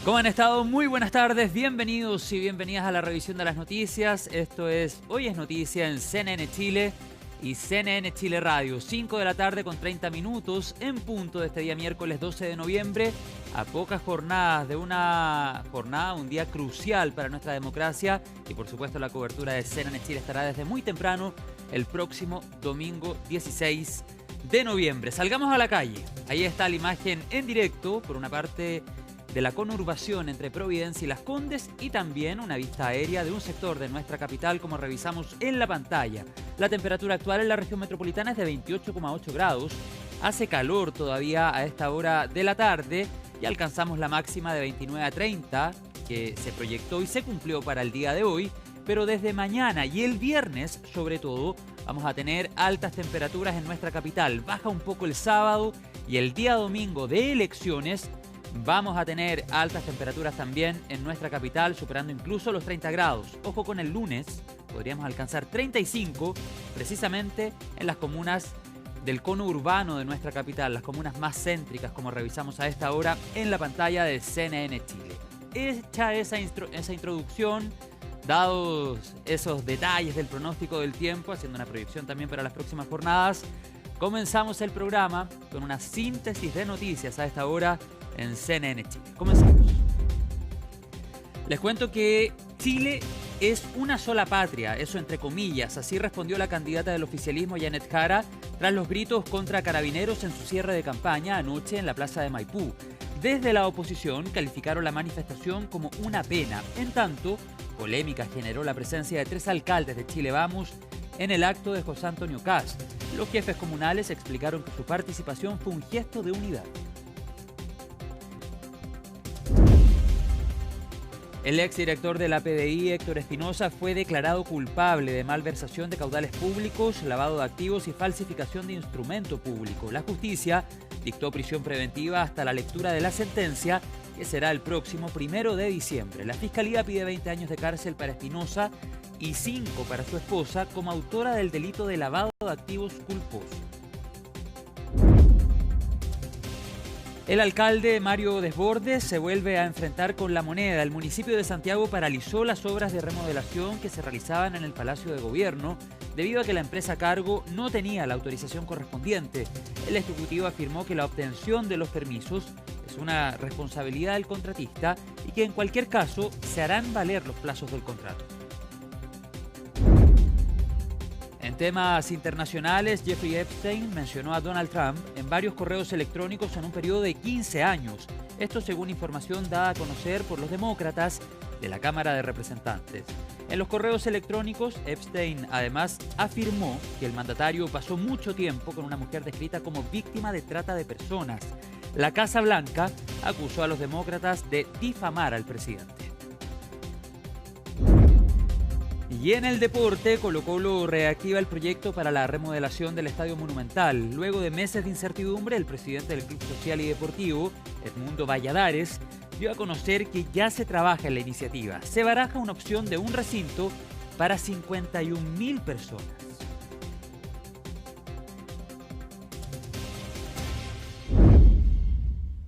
¿Cómo han estado? Muy buenas tardes, bienvenidos y bienvenidas a la revisión de las noticias. Esto es Hoy es Noticia en CNN Chile y CNN Chile Radio. 5 de la tarde con 30 minutos en punto de este día miércoles 12 de noviembre. A pocas jornadas de un día crucial para nuestra democracia. Y por supuesto la cobertura de CNN Chile estará desde muy temprano el próximo domingo 16 de noviembre. Salgamos a la calle. Ahí está la imagen en directo, por una parte de la conurbación entre Providencia y Las Condes y también una vista aérea de un sector de nuestra capital como revisamos en la pantalla. La temperatura actual en la región metropolitana es de 28,8 grados. Hace calor todavía a esta hora de la tarde y alcanzamos la máxima de 29 a 30 que se proyectó y se cumplió para el día de hoy. Pero desde mañana y el viernes, sobre todo, vamos a tener altas temperaturas en nuestra capital. Baja un poco el sábado y el día domingo de elecciones vamos a tener altas temperaturas también en nuestra capital, superando incluso los 30 grados. Ojo con el lunes, podríamos alcanzar 35, precisamente en las comunas del cono urbano de nuestra capital, las comunas más céntricas, como revisamos a esta hora en la pantalla de CNN Chile. Hecha esa introducción, dados esos detalles del pronóstico del tiempo, haciendo una proyección también para las próximas jornadas, comenzamos el programa con una síntesis de noticias a esta hora en CNN Chile. Comenzamos. Les cuento que Chile es una sola patria, eso entre comillas, así respondió la candidata del oficialismo Janet Jara tras los gritos contra carabineros en su cierre de campaña anoche en la plaza de Maipú. Desde la oposición calificaron la manifestación como una pena. En tanto, polémica generó la presencia de 3 alcaldes de Chile Vamos en el acto de José Antonio Kast. Los jefes comunales explicaron que su participación fue un gesto de unidad. El exdirector de la PDI, Héctor Espinosa, fue declarado culpable de malversación de caudales públicos, lavado de activos y falsificación de instrumento público. La justicia dictó prisión preventiva hasta la lectura de la sentencia, que será el próximo 1 de diciembre. La Fiscalía pide 20 años de cárcel para Espinosa y 5 para su esposa como autora del delito de lavado de activos culposo. El alcalde Mario Desbordes se vuelve a enfrentar con La Moneda. El municipio de Santiago paralizó las obras de remodelación que se realizaban en el Palacio de Gobierno debido a que la empresa a cargo no tenía la autorización correspondiente. El ejecutivo afirmó que la obtención de los permisos es una responsabilidad del contratista y que en cualquier caso se harán valer los plazos del contrato. En temas internacionales, Jeffrey Epstein mencionó a Donald Trump en varios correos electrónicos en un periodo de 15 años. Esto según información dada a conocer por los demócratas de la Cámara de Representantes. En los correos electrónicos, Epstein además afirmó que el mandatario pasó mucho tiempo con una mujer descrita como víctima de trata de personas. La Casa Blanca acusó a los demócratas de difamar al presidente. Y en el deporte, Colo-Colo reactiva el proyecto para la remodelación del Estadio Monumental. Luego de meses de incertidumbre, el presidente del Club Social y Deportivo, Edmundo Valladares, dio a conocer que ya se trabaja en la iniciativa. Se baraja una opción de un recinto para 51.000 personas.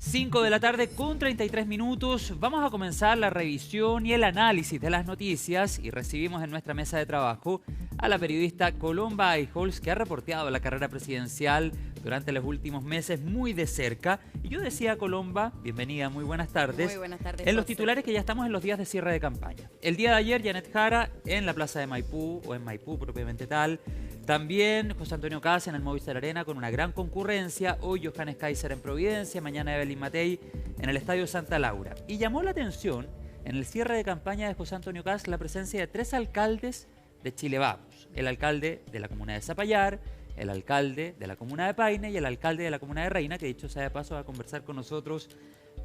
Cinco de la tarde con 33 minutos. Vamos a comenzar la revisión y el análisis de las noticias y recibimos en nuestra mesa de trabajo a la periodista Colomba Eijols, que ha reporteado la carrera presidencial durante los últimos meses muy de cerca. Y yo decía, Colomba, bienvenida, muy buenas tardes. Muy buenas tardes. En los titulares que ya estamos en los días de cierre de campaña. El día de ayer, Janet Jara en la plaza de Maipú, o en Maipú propiamente tal. También José Antonio Kast en el Movistar Arena con una gran concurrencia. Hoy Johannes Kaiser en Providencia, mañana Evelyn Matei en el Estadio Santa Laura. Y llamó la atención en el cierre de campaña de José Antonio Kast la presencia de 3 alcaldes de Chile Vamos. El alcalde de la comuna de Zapallar, el alcalde de la comuna de Paine y el alcalde de la comuna de Reina, que dicho sea de paso va a conversar con nosotros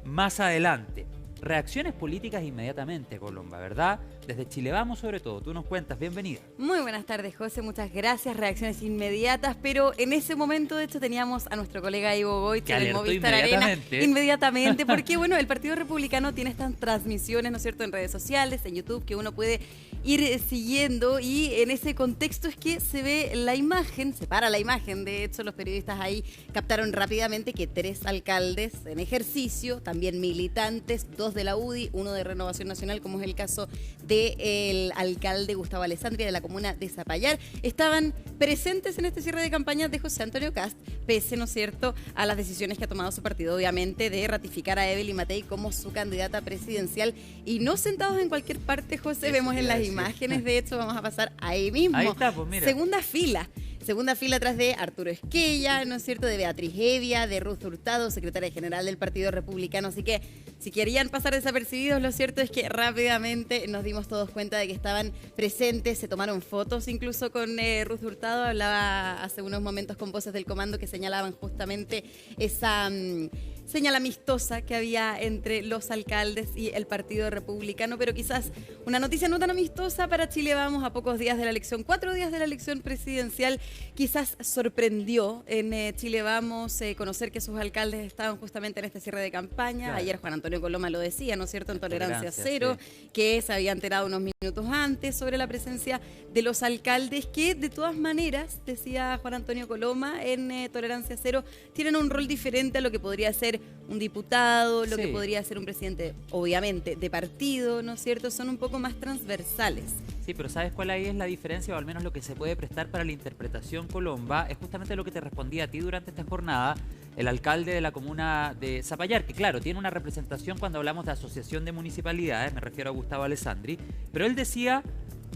más adelante. Reacciones políticas inmediatamente, Colomba, ¿verdad? desde Chile Vamos sobre todo. Tú nos cuentas, bienvenida. Muy buenas tardes, José, muchas gracias. Reacciones inmediatas, pero en ese momento, de hecho, teníamos a nuestro colega Ivo Goich en el Movistar Arena. Inmediatamente, porque bueno, el Partido Republicano tiene estas transmisiones, ¿no es cierto?, en redes sociales, en YouTube, que uno puede ir siguiendo, y en ese contexto es que se ve la imagen, se para la imagen. De hecho, los periodistas ahí captaron rápidamente que 3 alcaldes en ejercicio, también militantes, 2 de la UDI, 1 de Renovación Nacional, como es el caso del alcalde Gustavo Alessandri de la comuna de Zapallar, estaban presentes en este cierre de campaña de José Antonio Kast, pese, ¿no es cierto?, a las decisiones que ha tomado su partido, obviamente, de ratificar a Evelyn Matei como su candidata presidencial. Y no sentados en cualquier parte, José, vemos en las imágenes, de hecho, vamos a pasar ahí mismo. Ahí está, pues mira. Segunda fila atrás de Arturo Esquella, ¿no es cierto?, de Beatriz Hevia, de Ruth Hurtado, secretaria general del Partido Republicano. Así que, si querían pasar desapercibidos, lo cierto es que rápidamente nos dimos todos cuenta de que estaban presentes, se tomaron fotos incluso con Ruth Hurtado. Hablaba hace unos momentos con voces del comando que señalaban justamente esa señal amistosa que había entre los alcaldes y el Partido Republicano, pero quizás una noticia no tan amistosa para Chile Vamos a pocos días de la elección, 4 días de la elección presidencial. Quizás sorprendió en Chile Vamos conocer que sus alcaldes estaban justamente en este cierre de campaña. Claro. Ayer Juan Antonio Coloma lo decía, ¿no es cierto?, en Tolerancia Cero, sí, que se había enterado unos minutos antes sobre la presencia de los alcaldes, que de todas maneras, decía Juan Antonio Coloma en Tolerancia Cero, tienen un rol diferente a lo que podría ser un diputado, lo que podría ser un presidente, obviamente, de partido, ¿no es cierto? Son un poco más transversales. Sí, pero ¿sabes cuál ahí es la diferencia, o al menos lo que se puede prestar para la interpretación, Colomba? Es justamente lo que te respondía a ti durante esta jornada el alcalde de la comuna de Zapallar, que claro, tiene una representación cuando hablamos de asociación de municipalidades, me refiero a Gustavo Alessandri, pero él decía,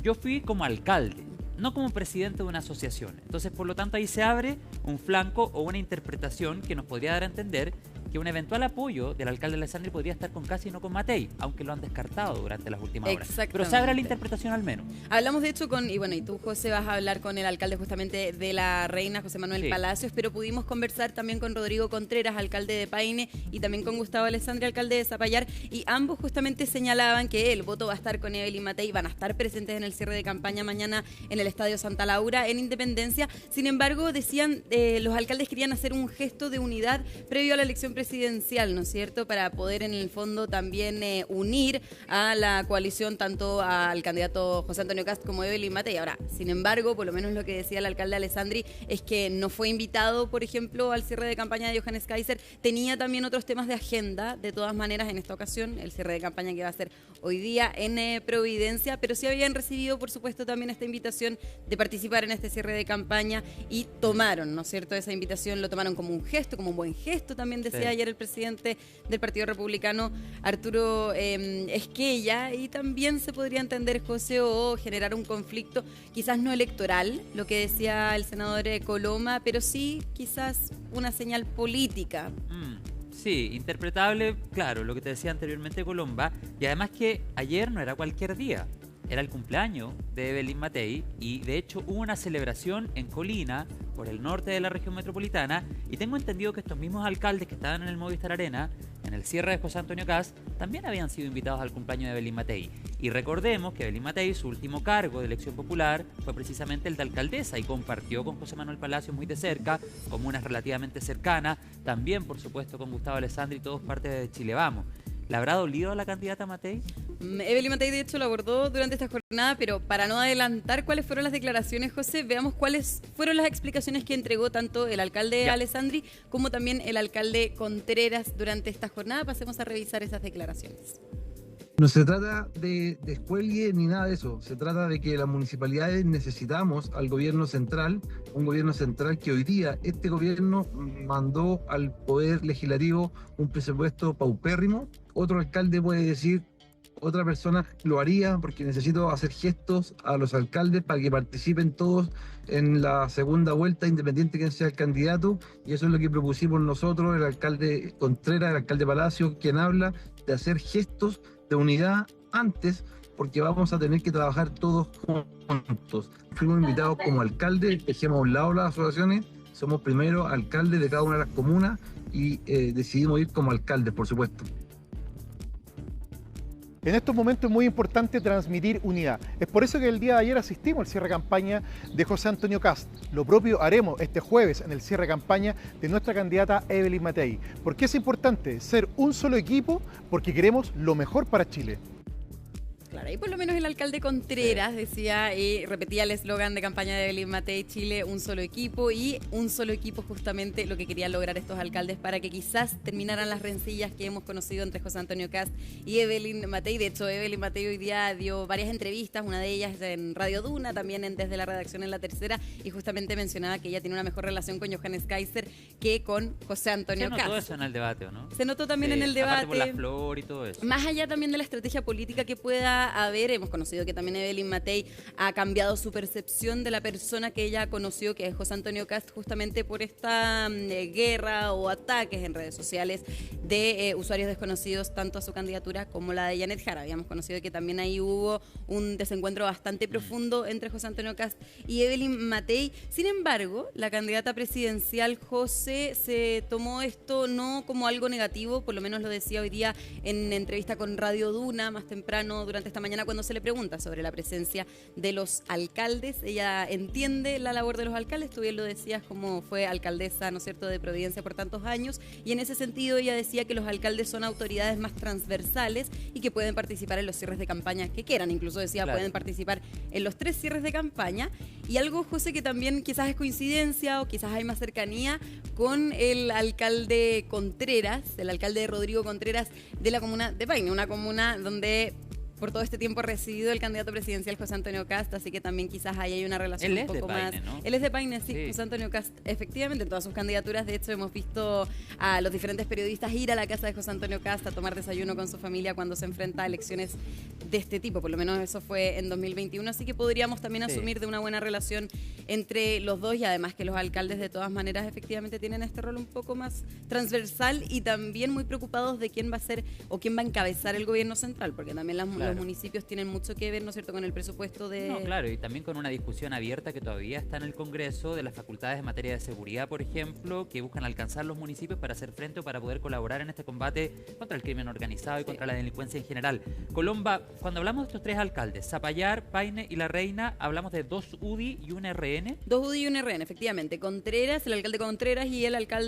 yo fui como alcalde, no como presidente de una asociación. Entonces, por lo tanto, ahí se abre un flanco o una interpretación que nos podría dar a entender que un eventual apoyo del alcalde Alessandri podría estar con Kast y no con Matei, aunque lo han descartado durante las últimas horas. Pero se abre la interpretación al menos. Hablamos de hecho con, y tú, José, vas a hablar con el alcalde justamente de La Reina, José Manuel Palacios, pero pudimos conversar también con Rodrigo Contreras, alcalde de Paine, y también con Gustavo Alessandri, alcalde de Zapallar, y ambos justamente señalaban que el voto va a estar con Evelyn Matei, van a estar presentes en el cierre de campaña mañana en el Estadio Santa Laura, en Independencia. Sin embargo, decían, los alcaldes querían hacer un gesto de unidad previo a la elección presidencial, ¿no es cierto?, para poder en el fondo también unir a la coalición, tanto al candidato José Antonio Kast como Evelyn Matei. Ahora, sin embargo, por lo menos lo que decía el alcalde Alessandri es que no fue invitado, por ejemplo, al cierre de campaña de Johannes Kaiser. Tenía también otros temas de agenda, de todas maneras, en esta ocasión, el cierre de campaña que va a ser hoy día en Providencia, pero sí habían recibido, por supuesto, también esta invitación de participar en este cierre de campaña y tomaron, ¿no es cierto?, esa invitación, lo tomaron como un gesto, como un buen gesto, también decía ayer el presidente del Partido Republicano, Arturo Esquella, y también se podría entender, José, o generar un conflicto, quizás no electoral, lo que decía el senador Coloma, pero sí quizás una señal política. Sí, interpretable, claro, lo que te decía anteriormente, Colomba, y además que ayer no era cualquier día. Era el cumpleaños de Evelyn Matei y de hecho hubo una celebración en Colina, por el norte de la región metropolitana, y tengo entendido que estos mismos alcaldes que estaban en el Movistar Arena, en el cierre de José Antonio Kast, también habían sido invitados al cumpleaños de Evelyn Matei. Y recordemos que Evelyn Matei, su último cargo de elección popular, fue precisamente el de alcaldesa y compartió con José Manuel Palacios muy de cerca, comunas relativamente cercanas, también por supuesto con Gustavo Alessandri, todos parte de Chile Vamos. ¿Le habrá dolido a la candidata Matei? Evelyn Matei, de hecho, lo abordó durante esta jornada, pero para no adelantar cuáles fueron las declaraciones, José, veamos cuáles fueron las explicaciones que entregó tanto el alcalde Alessandri como también el alcalde Contreras durante esta jornada. Pasemos a revisar esas declaraciones. No se trata de descuelgue ni nada de eso, se trata de que las municipalidades necesitamos al gobierno central, un gobierno central que hoy día este gobierno mandó al Poder Legislativo un presupuesto paupérrimo. Otro alcalde puede decir, otra persona lo haría porque necesito hacer gestos a los alcaldes para que participen todos en la segunda vuelta, independiente de quién sea el candidato, y eso es lo que propusimos nosotros, el alcalde Contreras, el alcalde Palacio, quien habla de hacer gestos de unidad antes, porque vamos a tener que trabajar todos juntos. Fuimos invitados como alcalde, dejemos a un lado las asociaciones, somos primero alcaldes de cada una de las comunas y decidimos ir como alcaldes, por supuesto. En estos momentos es muy importante transmitir unidad. Es por eso que el día de ayer asistimos al cierre de campaña de José Antonio Kast. Lo propio haremos este jueves en el cierre de campaña de nuestra candidata Evelyn Matei. ¿Por qué es importante ser un solo equipo? Porque queremos lo mejor para Chile. Claro, y por lo menos el alcalde Contreras decía y repetía el eslogan de campaña de Evelyn Matei, Chile, un solo equipo, y un solo equipo justamente lo que querían lograr estos alcaldes para que quizás terminaran las rencillas que hemos conocido entre José Antonio Kast y Evelyn Matei. De hecho, Evelyn Matei hoy día dio varias entrevistas, una de ellas en Radio Duna, también desde la redacción en La Tercera, y justamente mencionaba que ella tiene una mejor relación con Johannes Kaiser que con José Antonio Kast. Se notó eso en el debate, ¿o no? Se notó también en el debate. Aparte por la flor y todo eso. Más allá también de la estrategia política que pueda haber, hemos conocido que también Evelyn Matei ha cambiado su percepción de la persona que ella conoció, que es José Antonio Kast, justamente por esta guerra o ataques en redes sociales de usuarios desconocidos, tanto a su candidatura como la de Janet Jara. Habíamos conocido que también ahí hubo un desencuentro bastante profundo entre José Antonio Kast y Evelyn Matei. Sin embargo, la candidata presidencial, José, se tomó esto no como algo negativo, por lo menos lo decía hoy día en entrevista con Radio Duna, más temprano durante esta mañana, cuando se le pregunta sobre la presencia de los alcaldes. Ella entiende la labor de los alcaldes, tú bien lo decías, como fue alcaldesa, ¿no es cierto?, de Providencia por tantos años, y en ese sentido ella decía que los alcaldes son autoridades más transversales y que pueden participar en los cierres de campaña que quieran, incluso decía, claro, pueden participar en los 3 cierres de campaña. Y algo, José, que también quizás es coincidencia o quizás hay más cercanía con el alcalde Contreras, el alcalde Rodrigo Contreras de la comuna de Paine, una comuna donde por todo este tiempo ha residido el candidato presidencial José Antonio Kast, así que también quizás ahí hay una relación un poco más. ¿No? Él es de Paine, sí, José Antonio Kast, efectivamente, en todas sus candidaturas. De hecho, hemos visto a los diferentes periodistas ir a la casa de José Antonio Kast a tomar desayuno con su familia cuando se enfrenta a elecciones de este tipo, por lo menos eso fue en 2021, así que podríamos también asumir de una buena relación entre los dos, y además que los alcaldes de todas maneras efectivamente tienen este rol un poco más transversal y también muy preocupados de quién va a ser o quién va a encabezar el gobierno central, porque también los municipios tienen mucho que ver, ¿no es cierto?, con el presupuesto de... No, claro, y también con una discusión abierta que todavía está en el Congreso de las facultades en materia de seguridad, por ejemplo, que buscan alcanzar los municipios para hacer frente o para poder colaborar en este combate contra el crimen organizado y contra la delincuencia en general. Colomba, cuando hablamos de estos 3 alcaldes, Zapallar, Paine y La Reina, hablamos de 2 UDI y un RN. 2 UDI y un RN, efectivamente. Contreras, el alcalde Contreras y el alcalde...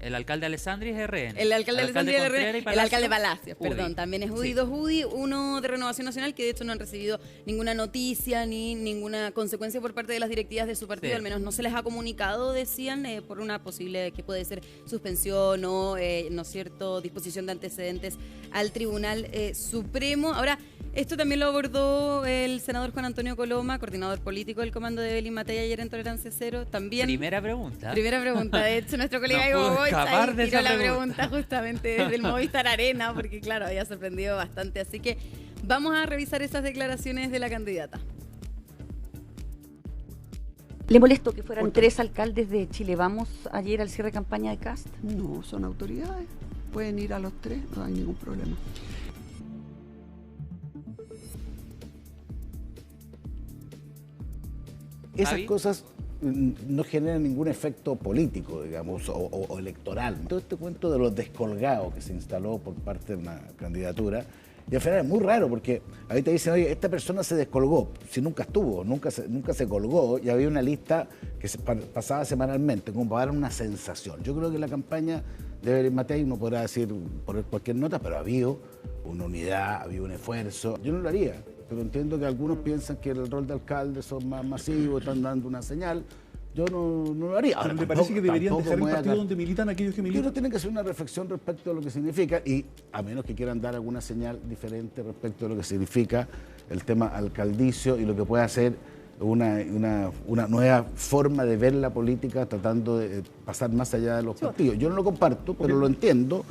El alcalde Alessandri es RN. El alcalde Alessandri es RN. El alcalde Palacios, UDI. perdón. También es UDI, 2 UDI, uno de Renovación Nacional, que de hecho no han recibido ninguna noticia ni ninguna consecuencia por parte de las directivas de su partido. Sí. Al menos no se les ha comunicado, decían, por una posible, que puede ser suspensión o, ¿no es cierto?, disposición de antecedentes al Tribunal Supremo. Ahora, esto también lo abordó el senador Juan Antonio Coloma, coordinador político del comando de Evelyn Matei ayer en Tolerancia Cero. También. Primera pregunta. De hecho, nuestro colega Ivo Boy tiró la pregunta justamente desde el Movistar Arena, porque claro, había sorprendido bastante. Así que vamos a revisar esas declaraciones de la candidata. ¿Le molestó que fueran 3 alcaldes de Chile Vamos ayer al cierre de campaña de Kast? No, son autoridades. Pueden ir a los 3, no hay ningún problema. Esas cosas no generan ningún efecto político, digamos, o electoral. Todo este cuento de los descolgados que se instaló por parte de una candidatura, y al final es muy raro porque ahí te dicen, oye, esta persona se descolgó, si nunca estuvo, nunca se colgó, y había una lista que se pasaba semanalmente, como para dar una sensación. Yo creo que la campaña de Evelyn Matei no podrá decir por cualquier nota, pero ha habido una unidad, ha habido un esfuerzo. Yo no lo haría. Pero entiendo que algunos piensan que el rol de alcalde son más masivos, están dando una señal. Yo no lo haría. Ahora, ¿le parece que deberían dejar un partido donde militan aquellos que militan? Yo creo que tienen que hacer una reflexión respecto a lo que significa, y a menos que quieran dar alguna señal diferente respecto a lo que significa el tema alcaldicio y lo que puede hacer una nueva forma de ver la política, tratando de pasar más allá de los partidos. Yo no lo comparto, pero lo entiendo.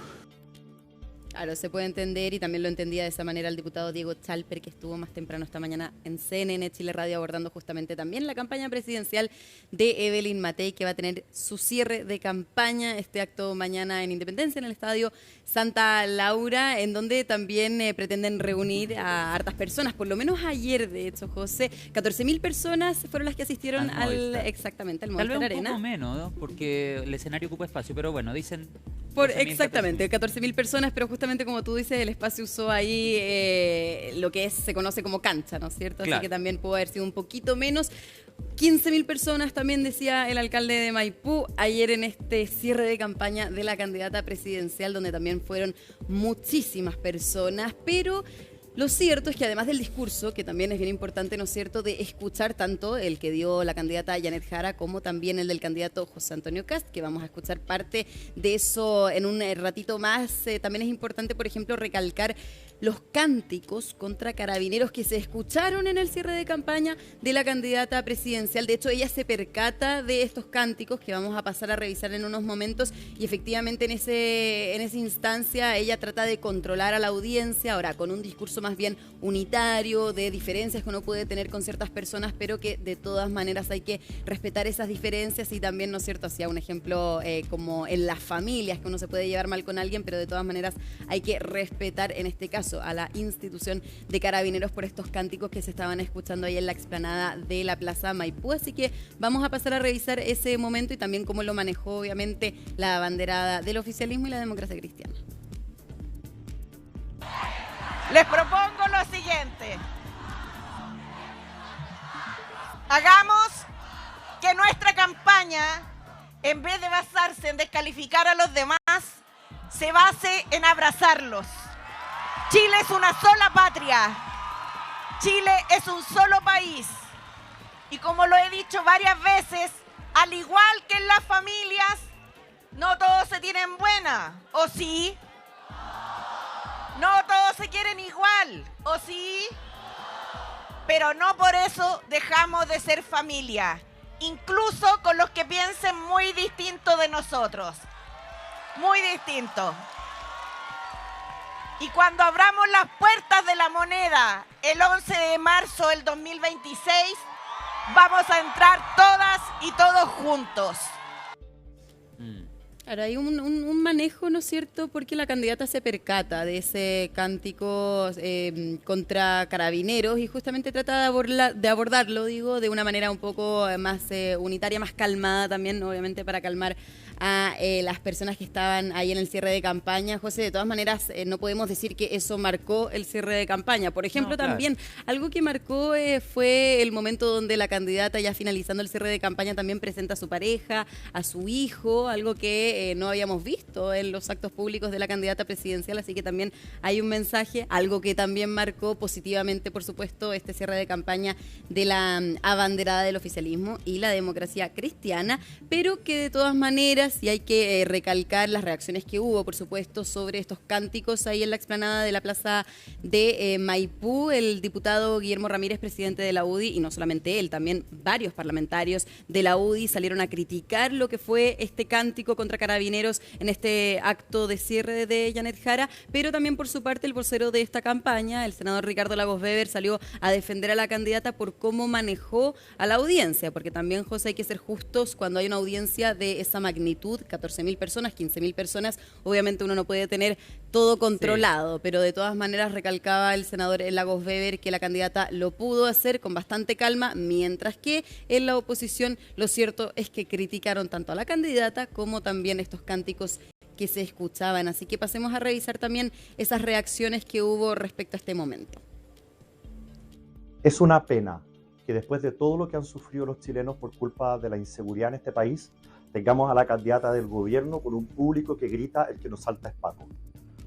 Claro, se puede entender, y también lo entendía de esa manera el diputado Diego Chalper, que estuvo más temprano esta mañana en CNN Chile Radio abordando justamente también la campaña presidencial de Evelyn Matei, que va a tener su cierre de campaña, este acto mañana en Independencia, en el Estadio Santa Laura, en donde también pretenden reunir a hartas personas, por lo menos ayer, de hecho, José, 14.000 personas fueron las que asistieron al Movistar Arena. Un poco menos, ¿no? Porque el escenario ocupa espacio, pero bueno, dicen... Exactamente, 14.000 personas, pero justamente justamente como tú dices, el espacio usó ahí lo que se conoce como cancha, ¿no es cierto? Claro. Así que también pudo haber sido un poquito menos. 15.000 personas también decía el alcalde de Maipú ayer en este cierre de campaña de la candidata presidencial, donde también fueron muchísimas personas, pero lo cierto es que además del discurso, que también es bien importante, ¿no es cierto?, de escuchar tanto el que dio la candidata Janet Jara como también el del candidato José Antonio Kast, que vamos a escuchar parte de eso en un ratito más. También es importante, por ejemplo, recalcar los cánticos contra carabineros que se escucharon en el cierre de campaña de la candidata presidencial. De hecho, ella se percata de estos cánticos que vamos a pasar a revisar en unos momentos y efectivamente en esa instancia ella trata de controlar a la audiencia, ahora con un discurso más bien unitario, de diferencias que uno puede tener con ciertas personas, pero que de todas maneras hay que respetar esas diferencias y también, ¿no es cierto?, hacía un ejemplo como en las familias, que uno se puede llevar mal con alguien, pero de todas maneras hay que respetar en este caso a la institución de Carabineros por estos cánticos que se estaban escuchando ahí en la explanada de la Plaza Maipú. Así que vamos a pasar a revisar ese momento y también cómo lo manejó obviamente la abanderada del oficialismo y la democracia cristiana. Les propongo lo siguiente. Hagamos que nuestra campaña, en vez de basarse en descalificar a los demás, se base en abrazarlos. Chile es una sola patria. Chile es un solo país. Y como lo he dicho varias veces, al igual que en las familias, no todos se tienen buena, ¿o sí? No todos se quieren igual, ¿o sí? Pero no por eso dejamos de ser familia, incluso con los que piensen muy distinto de nosotros. Muy distinto. Y cuando abramos las puertas de la moneda el 11 de marzo del 2026, vamos a entrar todas y todos juntos. Ahora hay un manejo, ¿no es cierto?, porque la candidata se percata de ese cántico contra carabineros y justamente trata de abordarlo, digo, de una manera un poco más unitaria, más calmada también, obviamente para calmar a las personas que estaban ahí en el cierre de campaña. José, de todas maneras, no podemos decir que eso marcó el cierre de campaña. Por ejemplo, claro, también algo que marcó fue el momento donde la candidata, ya finalizando el cierre de campaña, también presenta a su pareja, a su hijo, algo que no habíamos visto en los actos públicos de la candidata presidencial, así que también hay un mensaje, algo que también marcó positivamente, por supuesto, este cierre de campaña de la abanderada del oficialismo y la democracia cristiana, pero que de todas maneras, y hay que recalcar las reacciones que hubo, por supuesto, sobre estos cánticos ahí en la explanada de la Plaza de Maipú. El diputado Guillermo Ramírez, presidente de la UDI, y no solamente él, también varios parlamentarios de la UDI salieron a criticar lo que fue este cántico contra carabineros en este acto de cierre de Janet Jara, pero también por su parte el vocero de esta campaña, el senador Ricardo Lagos Weber, salió a defender a la candidata por cómo manejó a la audiencia, porque también, José, hay que ser justos cuando hay una audiencia de esa magnitud, 14.000 personas, 15.000 personas, obviamente uno no puede tener todo controlado, sí, pero de todas maneras recalcaba el senador Lagos Weber que la candidata lo pudo hacer con bastante calma, mientras que en la oposición lo cierto es que criticaron tanto a la candidata como también estos cánticos que se escuchaban. Así que pasemos a revisar también esas reacciones que hubo respecto a este momento. Es una pena que después de todo lo que han sufrido los chilenos por culpa de la inseguridad en este país, tengamos a la candidata del gobierno con un público que grita el que nos salta es Paco.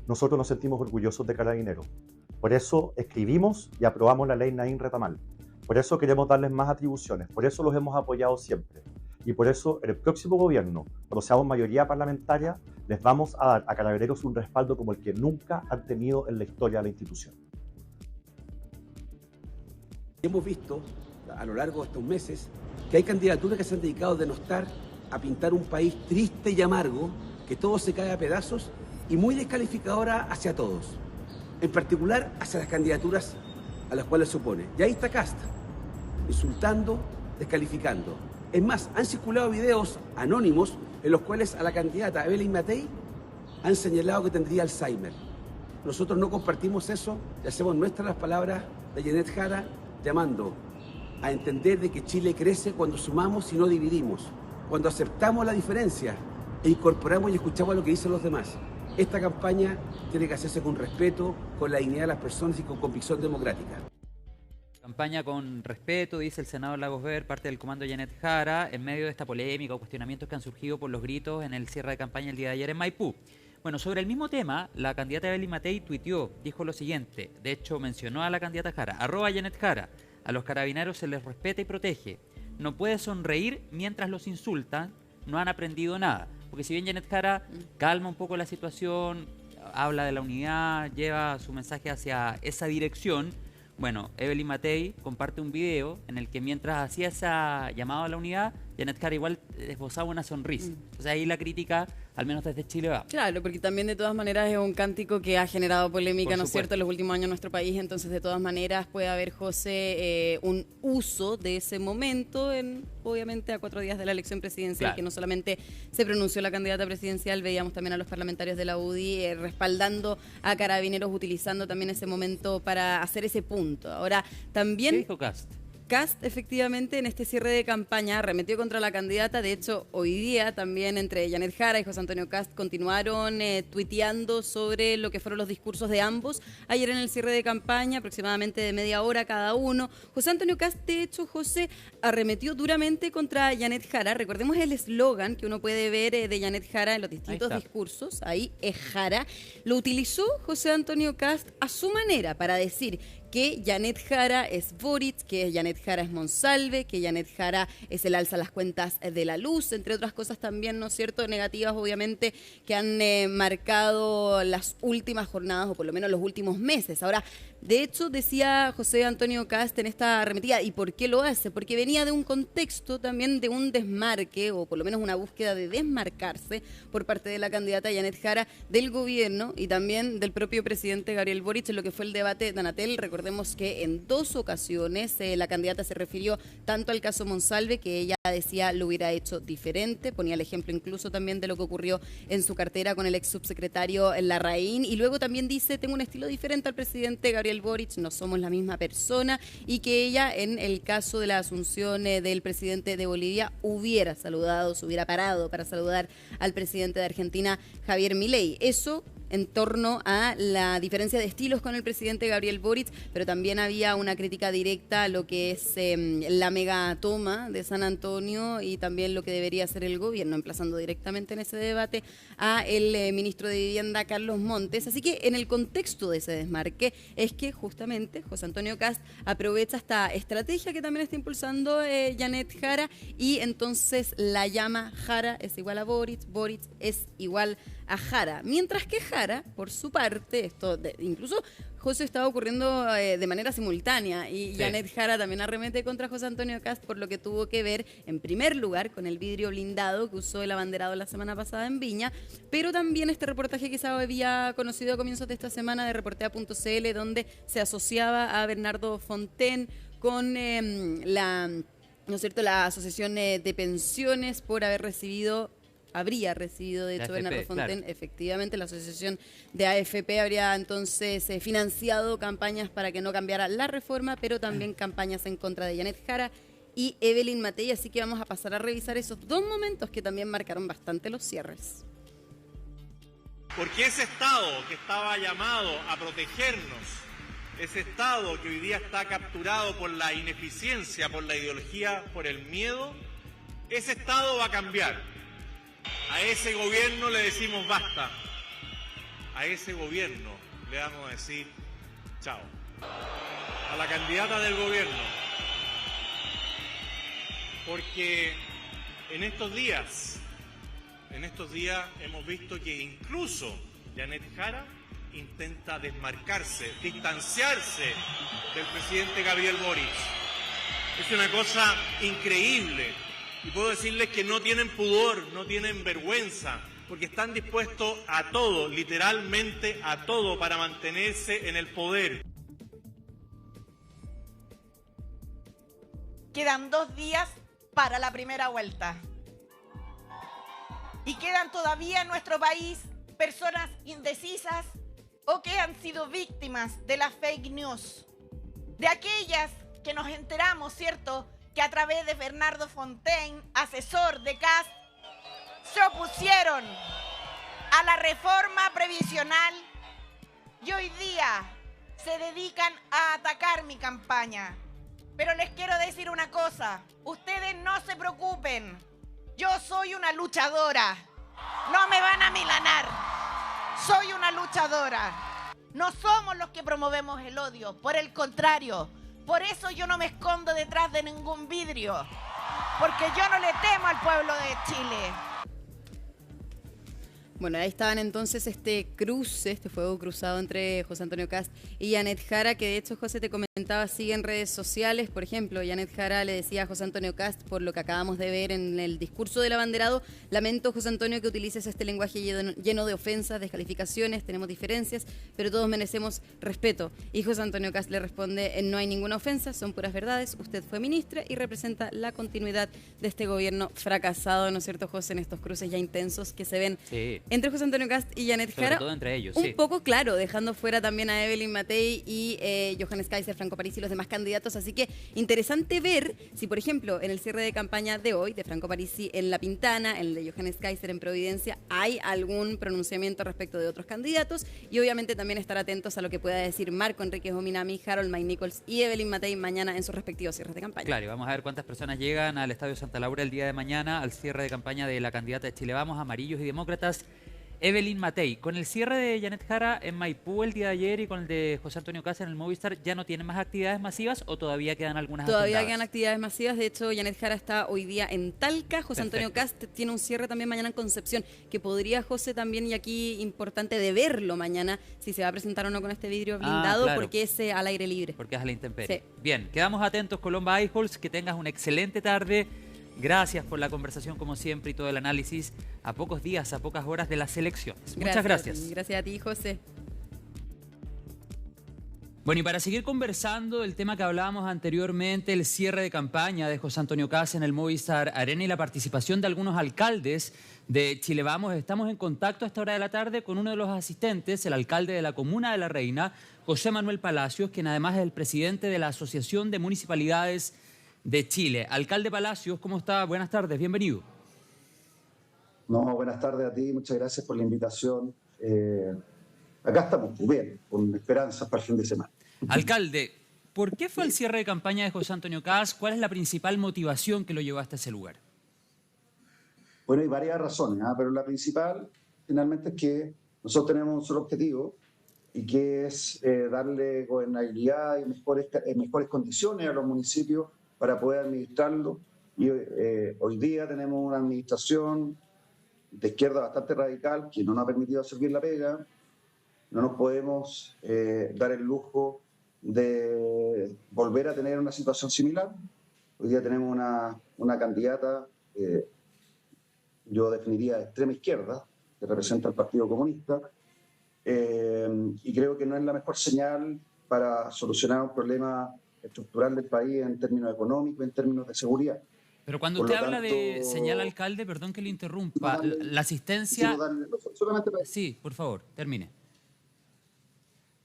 Nosotros nos sentimos orgullosos de Carabineros. Por eso escribimos y aprobamos la ley Naín Retamal. Por eso queremos darles más atribuciones. Por eso los hemos apoyado siempre. Y por eso en el próximo gobierno, cuando seamos mayoría parlamentaria, les vamos a dar a Carabineros un respaldo como el que nunca han tenido en la historia de la institución. Hemos visto a lo largo de estos meses que hay candidaturas que se han dedicado a denostar, a pintar un país triste y amargo, que todo se cae a pedazos y muy descalificadora hacia todos, en particular hacia las candidaturas a las cuales se opone. Y ahí está Kast, insultando, descalificando. Es más, han circulado videos anónimos en los cuales a la candidata Evelyn Matei han señalado que tendría Alzheimer. Nosotros no compartimos eso y hacemos nuestras las palabras de Janet Jara, llamando a entender de que Chile crece cuando sumamos y no dividimos, cuando aceptamos la diferencia e incorporamos y escuchamos lo que dicen los demás. Esta campaña tiene que hacerse con respeto, con la dignidad de las personas y con convicción democrática. Campaña con respeto, dice el senador Lagos Ver, parte del comando Janet Jara, en medio de esta polémica o cuestionamientos que han surgido por los gritos en el cierre de campaña el día de ayer en Maipú. Bueno, sobre el mismo tema, la candidata Evelyn Matei tuiteó, dijo lo siguiente, de hecho mencionó a la candidata Jara, @Janet Jara, a los carabineros se les respeta y protege, no puede sonreír mientras los insultan, no han aprendido nada. Porque si bien Janet Jara calma un poco la situación, habla de la unidad, lleva su mensaje hacia esa dirección, bueno, Evelyn Matei comparte un video en el que mientras hacía esa llamada a la unidad, Janet Jara igual esbozaba una sonrisa. Entonces ahí la crítica, al menos desde Chile, va. Claro, porque también de todas maneras es un cántico que ha generado polémica, ¿no es cierto?, en los últimos años en nuestro país. Entonces, de todas maneras, puede haber, José, un uso de ese momento, obviamente a 4 días de la elección presidencial, claro, que no solamente se pronunció la candidata presidencial, veíamos también a los parlamentarios de la UDI respaldando a carabineros, utilizando también ese momento para hacer ese punto. Ahora, también... ¿Qué dijo Kast? Kast, efectivamente, en este cierre de campaña arremetió contra la candidata. De hecho, hoy día también entre Janet Jara y José Antonio Kast continuaron tuiteando sobre lo que fueron los discursos de ambos. Ayer en el cierre de campaña, aproximadamente de media hora cada uno. José Antonio Kast, de hecho, José, arremetió duramente contra Janet Jara. Recordemos el eslogan que uno puede ver de Janet Jara en los distintos discursos. Ahí es Jara. Lo utilizó José Antonio Kast a su manera para decir que Janet Jara es Boric, que Janet Jara es Monsalve, que Janet Jara es el alza a las cuentas de la luz, entre otras cosas también, ¿no es cierto?, negativas obviamente que han marcado las últimas jornadas o por lo menos los últimos meses. Ahora, de hecho, decía José Antonio Kast en esta arremetida, ¿y por qué lo hace? Porque venía de un contexto también de un desmarque, o por lo menos una búsqueda de desmarcarse por parte de la candidata Janet Jara del gobierno y también del propio presidente Gabriel Boric en lo que fue el debate de Anatel. Recordemos que en 2 ocasiones la candidata se refirió tanto al caso Monsalve, que ella decía lo hubiera hecho diferente, ponía el ejemplo incluso también de lo que ocurrió en su cartera con el ex subsecretario Larraín, y luego también dice, tengo un estilo diferente al presidente Gabriel Boric, no somos la misma persona, y que ella en el caso de la asunción del presidente de Bolivia hubiera saludado, se hubiera parado para saludar al presidente de Argentina, Javier Milei. Eso en torno a la diferencia de estilos con el presidente Gabriel Boric, pero también había una crítica directa a lo que es la mega toma de San Antonio y también lo que debería hacer el gobierno, emplazando directamente en ese debate a el ministro de Vivienda, Carlos Montes. Así que en el contexto de ese desmarque es que justamente José Antonio Kast aprovecha esta estrategia que también está impulsando Janet Jara, y entonces la llama Jara es igual a Boric, Boric es igual a Jara. Mientras que Jara, por su parte, incluso José estaba ocurriendo de manera simultánea y Janet Jara también arremete contra José Antonio Kast por lo que tuvo que ver, en primer lugar, con el vidrio blindado que usó el abanderado la semana pasada en Viña, pero también este reportaje que se había conocido a comienzos de esta semana de Reportea.cl, donde se asociaba a Bernardo Fontaine con ¿no es cierto?, la Asociación de Pensiones por haber habría recibido, de hecho, Bernardo Fontaine, claro, efectivamente, la asociación de AFP habría entonces financiado campañas para que no cambiara la reforma, pero también campañas en contra de Janet Jara y Evelyn Matei, así que vamos a pasar a revisar esos 2 momentos que también marcaron bastante los cierres. Porque ese Estado que estaba llamado a protegernos, ese Estado que hoy día está capturado por la ineficiencia, por la ideología, por el miedo, ese Estado va a cambiar. A ese gobierno le decimos basta. A ese gobierno le vamos a decir chao. A la candidata del gobierno. Porque en estos días hemos visto que incluso Janet Jara intenta desmarcarse, distanciarse del presidente Gabriel Boric. Es una cosa increíble. Y puedo decirles que no tienen pudor, no tienen vergüenza, porque están dispuestos a todo, literalmente a todo, para mantenerse en el poder. Quedan 2 días para la primera vuelta. Y quedan todavía en nuestro país personas indecisas o que han sido víctimas de la fake news. De aquellas que nos enteramos, ¿cierto?, que a través de Bernardo Fontaine, asesor de Kast, se opusieron a la reforma previsional y hoy día se dedican a atacar mi campaña. Pero les quiero decir una cosa, ustedes no se preocupen, yo soy una luchadora, no me van a milanar, soy una luchadora. No somos los que promovemos el odio, por el contrario, por eso yo no me escondo detrás de ningún vidrio, porque yo no le temo al pueblo de Chile. Bueno, ahí estaban entonces este fuego cruzado entre José Antonio Kast y Janet Jara, que de hecho, José, te comentaba, sigue en redes sociales. Por ejemplo, Janet Jara le decía a José Antonio Kast, por lo que acabamos de ver en el discurso del abanderado: lamento, José Antonio, que utilices este lenguaje lleno de ofensas, descalificaciones, tenemos diferencias, pero todos merecemos respeto. Y José Antonio Kast le responde: no hay ninguna ofensa, son puras verdades, usted fue ministra y representa la continuidad de este gobierno fracasado, ¿no es cierto, José? En estos cruces ya intensos que se ven entre José Antonio Kast y Janet Jara. Sobre todo entre ellos, un poco, claro, dejando fuera también a Evelyn Matei y Johannes Kaiser, Franco Parisi y los demás candidatos. Así que interesante ver si, por ejemplo, en el cierre de campaña de hoy, de Franco Parisi en La Pintana, en el de Johannes Kaiser en Providencia, hay algún pronunciamiento respecto de otros candidatos, y obviamente también estar atentos a lo que pueda decir Marco Enríquez Ominami, Harold Mike Nichols y Evelyn Matei mañana en sus respectivos cierres de campaña. Claro, y vamos a ver cuántas personas llegan al Estadio Santa Laura el día de mañana al cierre de campaña de la candidata de Chile Vamos, Amarillos y Demócratas, Evelyn Matei. Con el cierre de Janet Jara en Maipú el día de ayer y con el de José Antonio Kast en el Movistar, ¿ya no tienen más actividades masivas o todavía quedan algunas Todavía agendadas? quedan actividades masivas. De hecho, Janet Jara está hoy día en Talca. José Antonio Kast tiene un cierre también mañana en Concepción, que podría, José, también, y aquí importante de verlo mañana, si se va a presentar o no con este vidrio blindado, claro, porque es al aire libre. Porque es a la intemperie. Sí. Bien, quedamos atentos, Colomba Eichholz, que tengas una excelente tarde. Gracias por la conversación, como siempre, y todo el análisis a pocos días, a pocas horas de las elecciones. Muchas gracias. Gracias a ti, José. Bueno, y para seguir conversando del tema que hablábamos anteriormente, el cierre de campaña de José Antonio Kast en el Movistar Arena y la participación de algunos alcaldes de Chile Vamos, estamos en contacto a esta hora de la tarde con uno de los asistentes, el alcalde de la Comuna de La Reina, José Manuel Palacios, quien además es el presidente de la Asociación de Municipalidades de Chile. Alcalde Palacios, ¿cómo está? Buenas tardes, bienvenido. No, buenas tardes a ti, muchas gracias por la invitación. Acá estamos, bien, con esperanzas para el fin de semana. Alcalde, ¿por qué fue el cierre de campaña de José Antonio Kast? ¿Cuál es la principal motivación que lo llevó hasta ese lugar? Bueno, hay varias razones, pero la principal finalmente es que nosotros tenemos un solo objetivo, y que es darle gobernabilidad y mejores condiciones a los municipios para poder administrarlo. Y hoy día tenemos una administración de izquierda bastante radical que no nos ha permitido hacer bien la pega. No nos podemos dar el lujo de volver a tener una situación similar. Hoy día tenemos una candidata, yo definiría de extrema izquierda, que representa al Partido Comunista, y creo que no es la mejor señal para solucionar un problema estructural del país en términos económicos, en términos de seguridad. Pero cuando usted habla de señal, alcalde, perdón que le interrumpa, la asistencia... Sí, por favor, termine.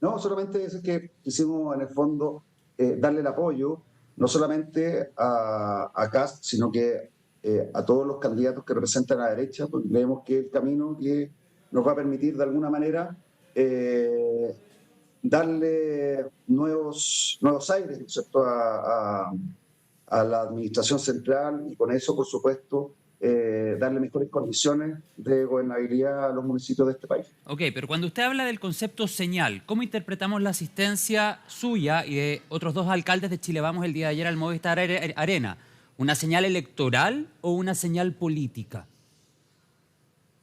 No, solamente es que quisimos en el fondo darle el apoyo, no solamente a Kast, sino que a todos los candidatos que representan a la derecha, porque creemos que el camino que nos va a permitir de alguna manera darle nuevos aires, ¿cierto?, a la administración central, y con eso, por supuesto, darle mejores condiciones de gobernabilidad a los municipios de este país. Ok, pero cuando usted habla del concepto señal, ¿cómo interpretamos la asistencia suya y de otros dos alcaldes de Chile Vamos el día de ayer al Movistar Arena? ¿Una señal electoral o una señal política?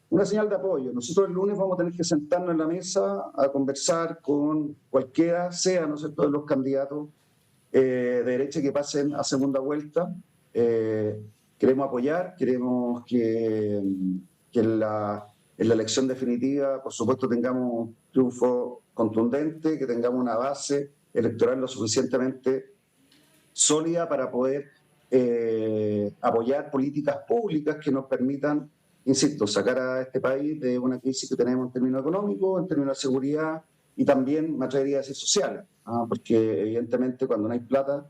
Una señal de apoyo. Nosotros el lunes vamos a tener que sentarnos en la mesa a conversar con cualquiera sea, ¿no es cierto?, de los candidatos de derecha que pasen a segunda vuelta. Queremos apoyar, queremos que en la elección definitiva, por supuesto, tengamos un triunfo contundente, que tengamos una base electoral lo suficientemente sólida para poder apoyar políticas públicas que nos permitan, insisto, sacar a este país de una crisis que tenemos en términos económicos, en términos de seguridad y también, me atrevería a decir, sociales, porque evidentemente cuando no hay plata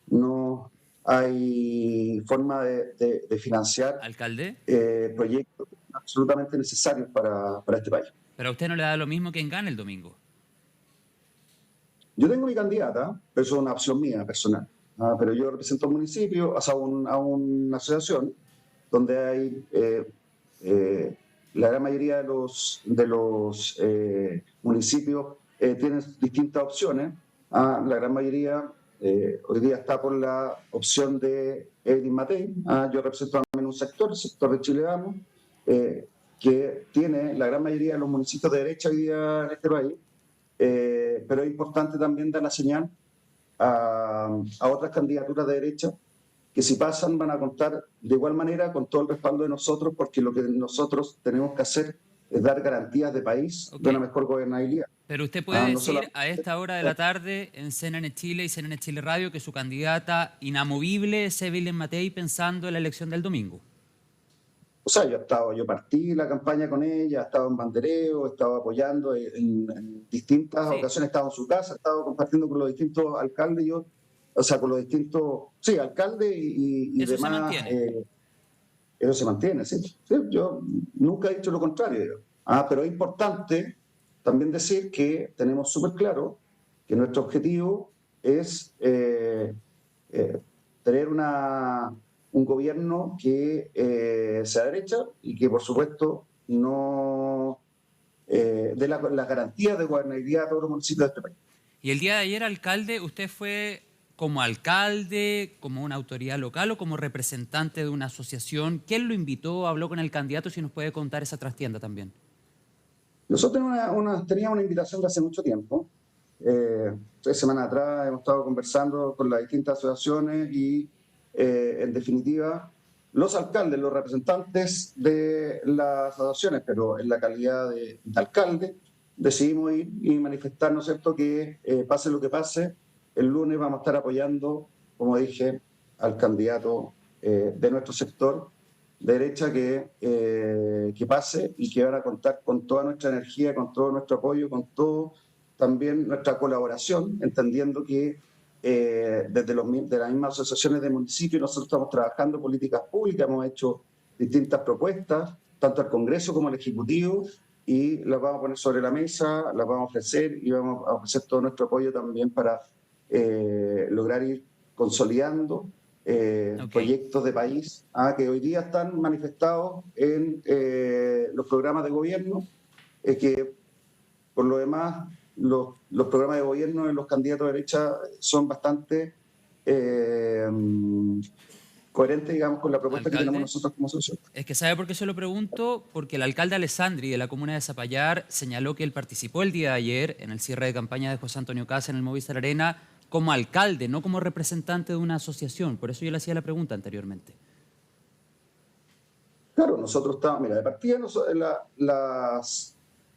no hay forma de financiar ¿alcalde? Proyectos absolutamente necesarios para este país. Pero a usted no le da lo mismo quien gane el domingo. Yo tengo mi candidata, pero eso es una opción mía personal. Pero yo represento a un municipio, o sea, a una asociación donde hay la gran mayoría de los municipios tienen distintas opciones. La gran mayoría hoy día está por la opción de Evelyn Matei. Yo represento también un sector, el sector de Chile Vamos, que tiene la gran mayoría de los municipios de derecha hoy día en este país. Pero es importante también dar la señal a otras candidaturas de derecha que si pasan van a contar de igual manera con todo el respaldo de nosotros, porque lo que nosotros tenemos que hacer es dar garantías de país, de una mejor gobernabilidad. Pero usted puede decir a esta hora de la tarde en CNN Chile y CNN Chile Radio que su candidata inamovible es Evelyn Matei pensando en la elección del domingo. O sea, yo partí la campaña con ella, he estado en bandereo, he estado apoyando en distintas ocasiones, he estado en su casa, he estado compartiendo con los distintos alcaldes, con los distintos, alcaldes y eso demás. Se mantiene. Eso se mantiene, sí. Yo nunca he dicho lo contrario. Pero es importante también decir que tenemos súper claro que nuestro objetivo es tener un gobierno que sea derecha y que, por supuesto, no dé la garantía de gobernabilidad a todos los municipios de este país. Y el día de ayer, alcalde, ¿usted fue como alcalde, como una autoridad local o como representante de una asociación? ¿Quién lo invitó? ¿Habló con el candidato? Si nos puede contar esa trastienda también. Nosotros teníamos una invitación de hace mucho tiempo. 3 semanas atrás hemos estado conversando con las distintas asociaciones y, en definitiva, los alcaldes, los representantes de las asociaciones, pero en la calidad de alcalde, decidimos ir y manifestar, ¿no es cierto?, que pase lo que pase, el lunes vamos a estar apoyando, como dije, al candidato de nuestro sector de derecha que pase y que van a contar con toda nuestra energía, con todo nuestro apoyo, con todo también nuestra colaboración, entendiendo que desde las mismas asociaciones de municipios nosotros estamos trabajando políticas públicas, hemos hecho distintas propuestas, tanto al Congreso como al Ejecutivo, y las vamos a poner sobre la mesa, las vamos a ofrecer y vamos a ofrecer todo nuestro apoyo también para lograr ir consolidando proyectos de país que hoy día están manifestados en los programas de gobierno, que por lo demás los programas de gobierno de los candidatos de derecha son bastante coherentes, digamos, con la propuesta que tenemos nosotros como socios. Es que ¿sabe por qué se lo pregunto? Porque el alcalde Alessandri de la comuna de Zapallar señaló que él participó el día de ayer en el cierre de campaña de José Antonio Kast en el Movistar Arena como alcalde, no como representante de una asociación. Por eso yo le hacía la pregunta anteriormente. Claro, nosotros estamos, mira, de partida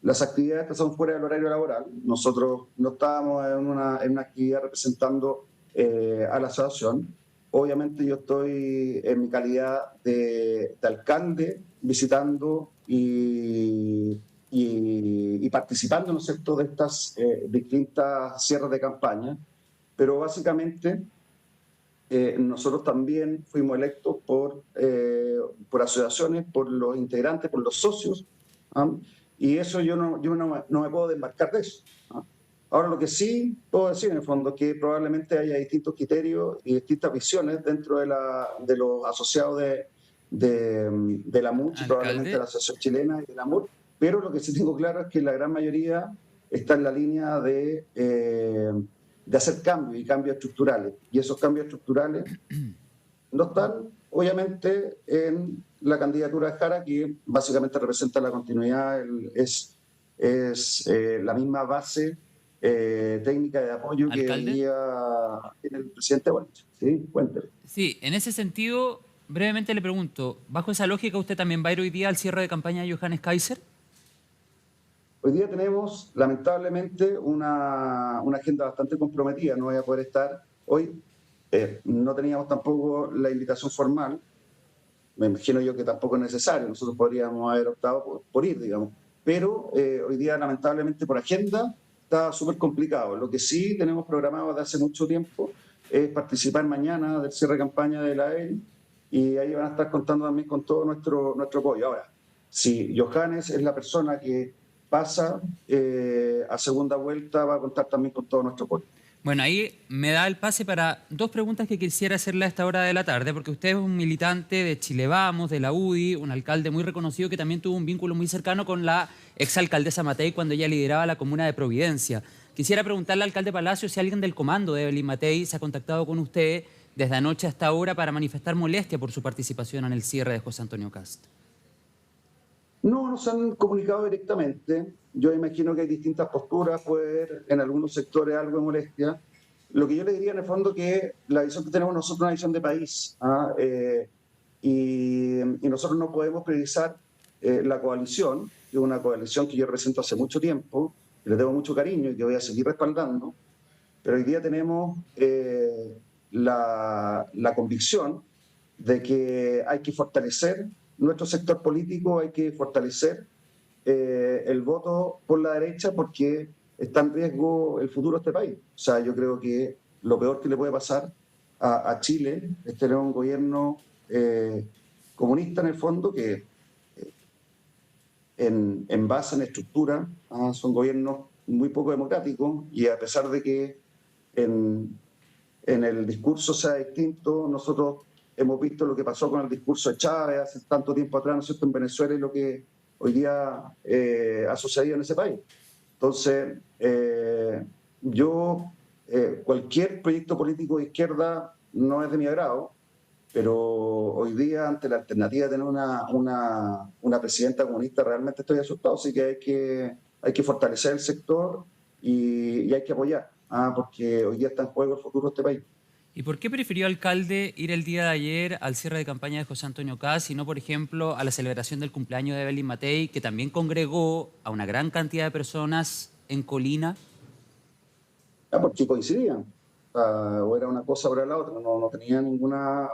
las actividades que son fuera del horario laboral, nosotros no estábamos en una actividad representando a la asociación. Obviamente yo estoy en mi calidad de alcalde visitando y participando, ¿no es cierto?, de estas distintas cierres de campaña, pero básicamente nosotros también fuimos electos por asociaciones, por los integrantes, por los socios, y eso yo no me puedo desmarcar de eso. Ahora, lo que sí puedo decir, en el fondo, es que probablemente haya distintos criterios y distintas visiones dentro de los asociados de la MUCH, y probablemente de la Asociación Chilena y de la MUR, pero lo que sí tengo claro es que la gran mayoría está en la línea de hacer cambios y cambios estructurales. Y esos cambios estructurales no están, obviamente, en la candidatura de Jara, que básicamente representa la continuidad, es la misma base técnica de apoyo que hoy día tiene el presidente Boric. Sí, cuénteme. Sí, en ese sentido, brevemente le pregunto, ¿bajo esa lógica usted también va a ir hoy día al cierre de campaña de Johannes Kaiser? Hoy día tenemos, lamentablemente, una agenda bastante comprometida. No voy a poder estar hoy. No teníamos tampoco la invitación formal. Me imagino yo que tampoco es necesario. Nosotros podríamos haber optado por ir, digamos. Pero hoy día, lamentablemente, por agenda, está súper complicado. Lo que sí tenemos programado desde hace mucho tiempo es participar mañana del cierre de campaña de la EL, y ahí van a estar contando también con todo nuestro apoyo. Ahora, si Johannes es la persona que pasa a segunda vuelta, va a contar también con todo nuestro apoyo. Bueno, ahí me da el pase para dos preguntas que quisiera hacerle a esta hora de la tarde, porque usted es un militante de Chile Vamos, de la UDI, un alcalde muy reconocido que también tuvo un vínculo muy cercano con la exalcaldesa Matei cuando ella lideraba la comuna de Providencia. Quisiera preguntarle al alcalde Palacio si alguien del comando de Evelyn Matei se ha contactado con usted desde anoche hasta ahora para manifestar molestia por su participación en el cierre de José Antonio Kast. No nos han comunicado directamente. Yo imagino que hay distintas posturas, puede haber en algunos sectores algo de molestia. Lo que yo le diría en el fondo que la visión que tenemos nosotros es una visión de país, y nosotros no podemos priorizar la coalición, que es una coalición que yo represento hace mucho tiempo, que le tengo mucho cariño y que voy a seguir respaldando, pero hoy día tenemos la convicción de que hay que fortalecer nuestro sector político, hay que fortalecer el voto por la derecha porque está en riesgo el futuro de este país. O sea, yo creo que lo peor que le puede pasar a Chile es tener un gobierno comunista en el fondo que en base en estructura son gobiernos muy poco democráticos, y a pesar de que en el discurso sea distinto, nosotros hemos visto lo que pasó con el discurso de Chávez hace tanto tiempo atrás, ¿no es cierto?, en Venezuela, y lo que hoy día ha sucedido en ese país. Entonces, cualquier proyecto político de izquierda no es de mi agrado, pero hoy día, ante la alternativa de tener una presidenta comunista, realmente estoy asustado. Así que hay que fortalecer el sector y hay que apoyar, porque hoy día está en juego el futuro de este país. ¿Y por qué prefirió, alcalde, ir el día de ayer al cierre de campaña de José Antonio Kast y no, por ejemplo, a la celebración del cumpleaños de Evelyn Matei, que también congregó a una gran cantidad de personas en Colina? Porque coincidían. O era una cosa o era la otra. No tenía ninguna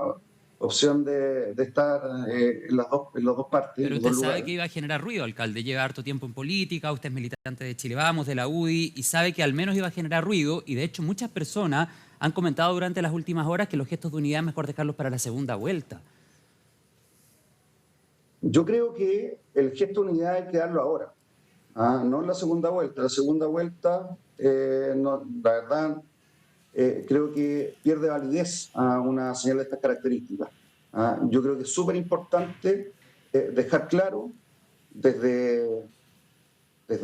opción de estar en las dos partes. Pero usted sabe que iba a generar ruido, alcalde. Lleva harto tiempo en política, usted es militante de Chile Vamos, de la UDI, y sabe que al menos iba a generar ruido, y de hecho muchas personas han comentado durante las últimas horas que los gestos de unidad es mejor dejarlos para la segunda vuelta. Yo creo que el gesto de unidad hay que darlo ahora, no en la segunda vuelta. La segunda vuelta, la verdad, creo que pierde validez a una señal de estas características. Yo creo que es súper importante dejar claro desde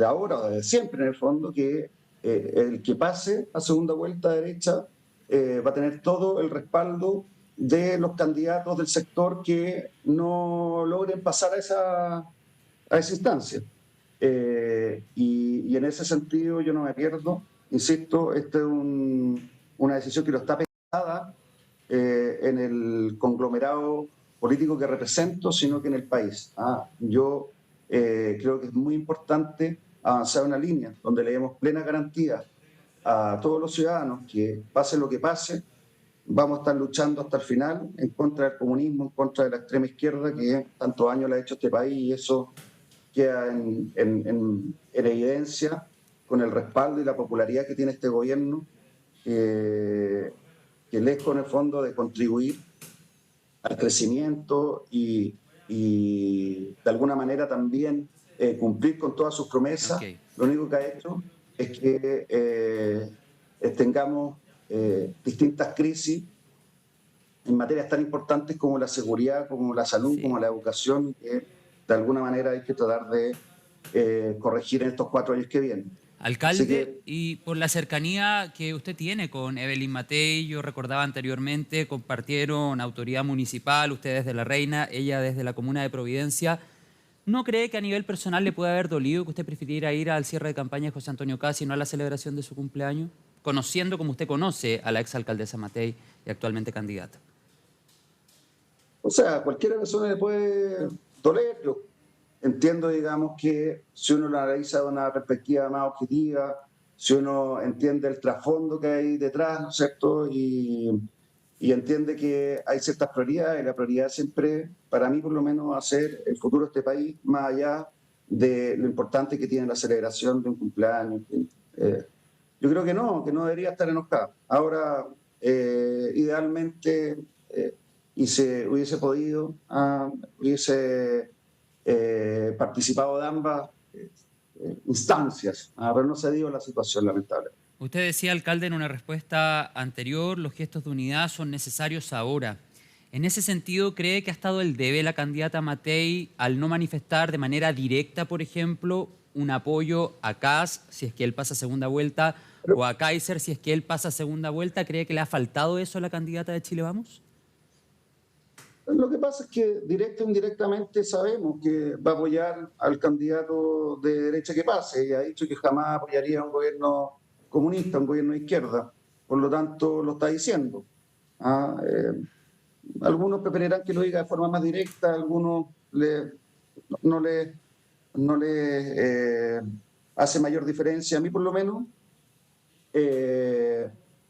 ahora, o desde siempre en el fondo, que el que pase a segunda vuelta derecha va a tener todo el respaldo de los candidatos del sector que no logren pasar a esa instancia. Y en ese sentido yo no me pierdo. Insisto, esta es una decisión que no está pensada en el conglomerado político que represento, sino que en el país. Yo creo que es muy importante avanzar una línea donde le demos plena garantía a todos los ciudadanos que pase lo que pase, vamos a estar luchando hasta el final en contra del comunismo, en contra de la extrema izquierda que tantos años le ha hecho este país, y eso queda en evidencia con el respaldo y la popularidad que tiene este gobierno, que lejos en el fondo de contribuir al crecimiento y de alguna manera también cumplir con todas sus promesas. Okay. Lo único que ha hecho es que tengamos distintas crisis en materias tan importantes como la seguridad, como la salud, como la educación, que de alguna manera hay que tratar de corregir en estos 4 años que vienen. Alcalde, y por la cercanía que usted tiene con Evelyn Matei, yo recordaba anteriormente, compartieron autoridad municipal, usted desde La Reina, ella desde la comuna de Providencia. ¿No cree que a nivel personal le puede haber dolido que usted prefiriera ir al cierre de campaña de José Antonio Kast y no a la celebración de su cumpleaños? Conociendo como usted conoce a la exalcaldesa Matei y actualmente candidata. O sea, a cualquier persona le puede doler. Yo entiendo, digamos, que si uno lo analiza de una perspectiva más objetiva, si uno entiende el trasfondo que hay detrás, ¿no es cierto?, y entiende que hay ciertas prioridades, y la prioridad siempre, para mí por lo menos, va a ser el futuro de este país, más allá de lo importante que tiene la celebración de un cumpleaños. Yo creo que no debería estar enojada. Ahora, idealmente, y se hubiese podido, hubiese participado de ambas instancias, pero no se dio la situación, lamentable. Usted decía, alcalde, en una respuesta anterior, los gestos de unidad son necesarios ahora. En ese sentido, ¿cree que ha estado el debe la candidata Matei al no manifestar de manera directa, por ejemplo, un apoyo a Kast si es que él pasa a segunda vuelta o a Kaiser si es que él pasa a segunda vuelta? ¿Cree que le ha faltado eso a la candidata de Chile Vamos? Lo que pasa es que directa o indirectamente sabemos que va a apoyar al candidato de derecha que pase. Ella ha dicho que jamás apoyaría a un gobierno comunista, un gobierno de izquierda. Por lo tanto, lo está diciendo. Algunos preferirán que lo diga de forma más directa, algunos no le hace mayor diferencia. A mí, por lo menos,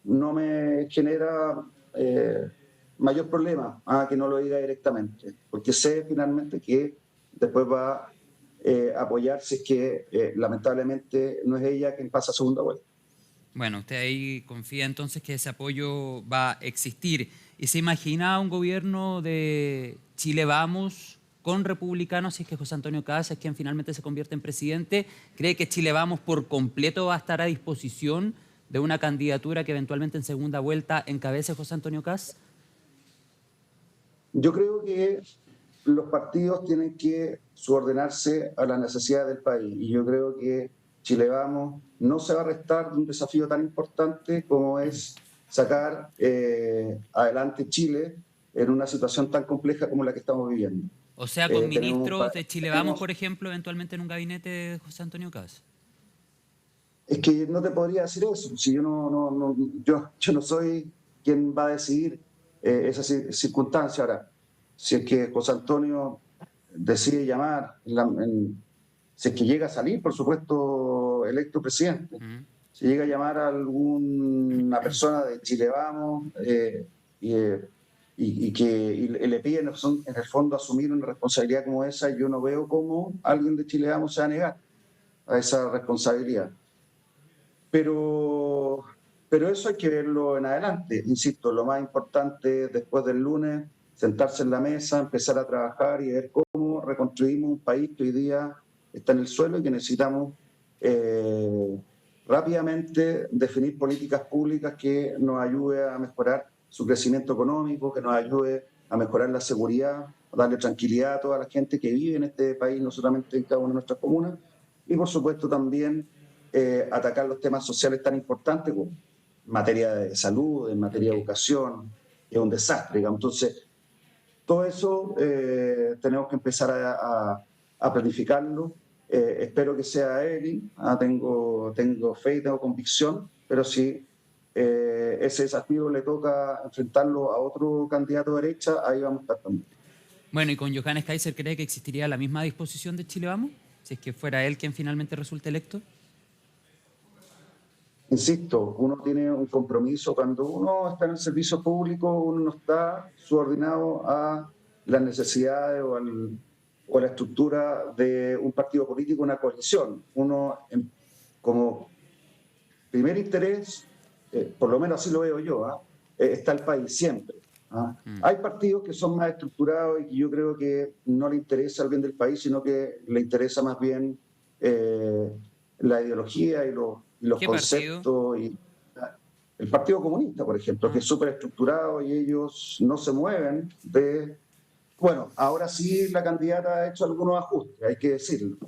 no me genera mayor problema que no lo diga directamente, porque sé finalmente que después va a apoyar si es que lamentablemente no es ella quien pasa a segunda vuelta. Bueno, usted ahí confía entonces que ese apoyo va a existir. ¿Y se imagina un gobierno de Chile Vamos con republicanos si es que José Antonio Kast es quien finalmente se convierte en presidente? ¿Cree que Chile Vamos por completo va a estar a disposición de una candidatura que eventualmente en segunda vuelta encabece José Antonio Kast? Yo creo que los partidos tienen que subordinarse a las necesidades del país y yo creo que Chile Vamos no se va a restar de un desafío tan importante como es sacar adelante Chile en una situación tan compleja como la que estamos viviendo. O sea, con ministros de Chile Vamos, por ejemplo, eventualmente en un gabinete de José Antonio Kast. Es que no te podría decir eso, si yo no soy quien va a decidir esa circunstancia. Ahora, si es que José Antonio decide llamar, si es que llega a salir, por supuesto, electo presidente, si llega a llamar a alguna persona de Chile Vamos y le piden en el fondo asumir una responsabilidad como esa, yo no veo cómo alguien de Chile Vamos se va a negar a esa responsabilidad. Pero eso hay que verlo en adelante. Insisto, lo más importante después del lunes, sentarse en la mesa, empezar a trabajar y ver cómo reconstruimos un país que hoy día está en el suelo y que necesitamos rápidamente definir políticas públicas que nos ayude a mejorar su crecimiento económico, que nos ayude a mejorar la seguridad, a darle tranquilidad a toda la gente que vive en este país, no solamente en cada una de nuestras comunas, y por supuesto también atacar los temas sociales tan importantes como en materia de salud, en materia de educación, es un desastre, digamos. Entonces, todo eso tenemos que empezar a planificarlo. Espero que sea él, tengo fe y tengo convicción, pero si ese desafío le toca enfrentarlo a otro candidato de derecha, ahí vamos a estar también. Bueno, ¿y con Johannes Kaiser cree que existiría la misma disposición de Chile Vamos? Si es que fuera él quien finalmente resulte electo. Insisto, uno tiene un compromiso. Cuando uno está en el servicio público, uno no está subordinado a las necesidades o a la estructura de un partido político, una coalición. Uno, como primer interés, por lo menos así lo veo yo, está el país siempre. Hay partidos que son más estructurados y que yo creo que no le interesa el bien del país, sino que le interesa más bien la ideología y los conceptos. El Partido Comunista, por ejemplo, que es súper estructurado y ellos no se mueven de... Bueno, ahora sí la candidata ha hecho algunos ajustes, hay que decirlo.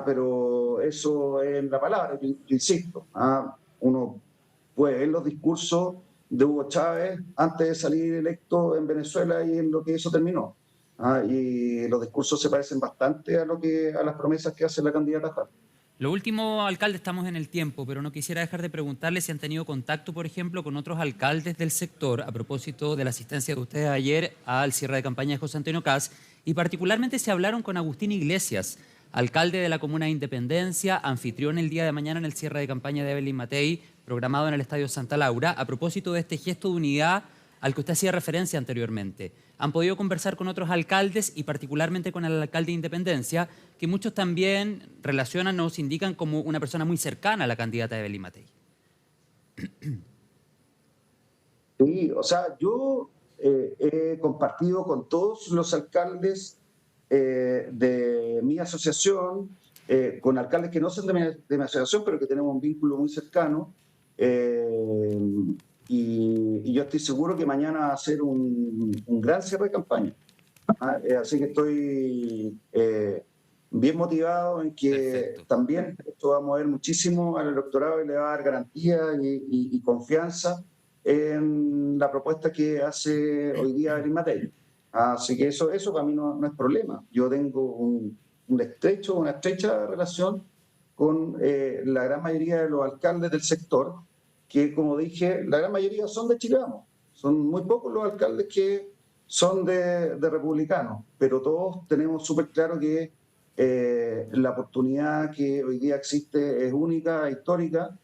Pero eso es la palabra, yo insisto. Uno puede ver los discursos de Hugo Chávez antes de salir electo en Venezuela y en lo que eso terminó. Y los discursos se parecen bastante a las promesas que hace la candidata Jara. Lo último, alcalde, estamos en el tiempo, pero no quisiera dejar de preguntarle si han tenido contacto, por ejemplo, con otros alcaldes del sector a propósito de la asistencia de ustedes ayer al cierre de campaña de José Antonio Kast, y particularmente se hablaron con Agustín Iglesias, alcalde de la comuna de Independencia, anfitrión el día de mañana en el cierre de campaña de Evelyn Matei, programado en el Estadio Santa Laura, a propósito de este gesto de unidad al que usted hacía referencia anteriormente. Han podido conversar con otros alcaldes y particularmente con el alcalde de Independencia, que muchos también relacionan o se indican como una persona muy cercana a la candidata Evelyn Matei. Sí, o sea, yo he compartido con todos los alcaldes de mi asociación, con alcaldes que no son de mi asociación, pero que tenemos un vínculo muy cercano. Y yo estoy seguro que mañana va a ser un gran cierre de campaña. Así que estoy bien motivado en que Perfecto. También esto va a mover muchísimo al electorado y le va a dar garantía y confianza en la propuesta que hace hoy día Evelyn Matei. Así que eso para mí no es problema. Yo tengo una estrecha relación con la gran mayoría de los alcaldes del sector, que, como dije, la gran mayoría son de Chile Vamos. Son muy pocos los alcaldes que son de republicanos, pero todos tenemos súper claro que la oportunidad que hoy día existe es única, histórica,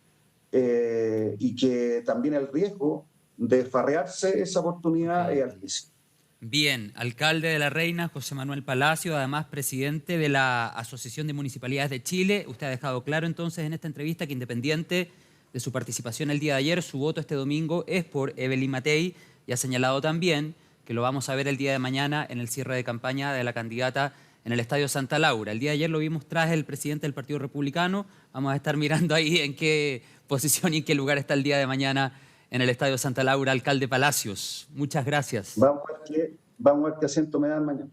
y que también el riesgo de farrearse esa oportunidad es altísimo. Bien, alcalde de La Reina, José Manuel Palacio, además presidente de la Asociación de Municipalidades de Chile. Usted ha dejado claro entonces en esta entrevista que, independiente de su participación el día de ayer, su voto este domingo es por Evelyn Matei, y ha señalado también que lo vamos a ver el día de mañana en el cierre de campaña de la candidata en el Estadio Santa Laura. El día de ayer lo vimos tras el presidente del Partido Republicano. Vamos a estar mirando ahí en qué posición y en qué lugar está el día de mañana en el Estadio Santa Laura, alcalde Palacios. Muchas gracias. Vamos a ver qué asiento me dan mañana.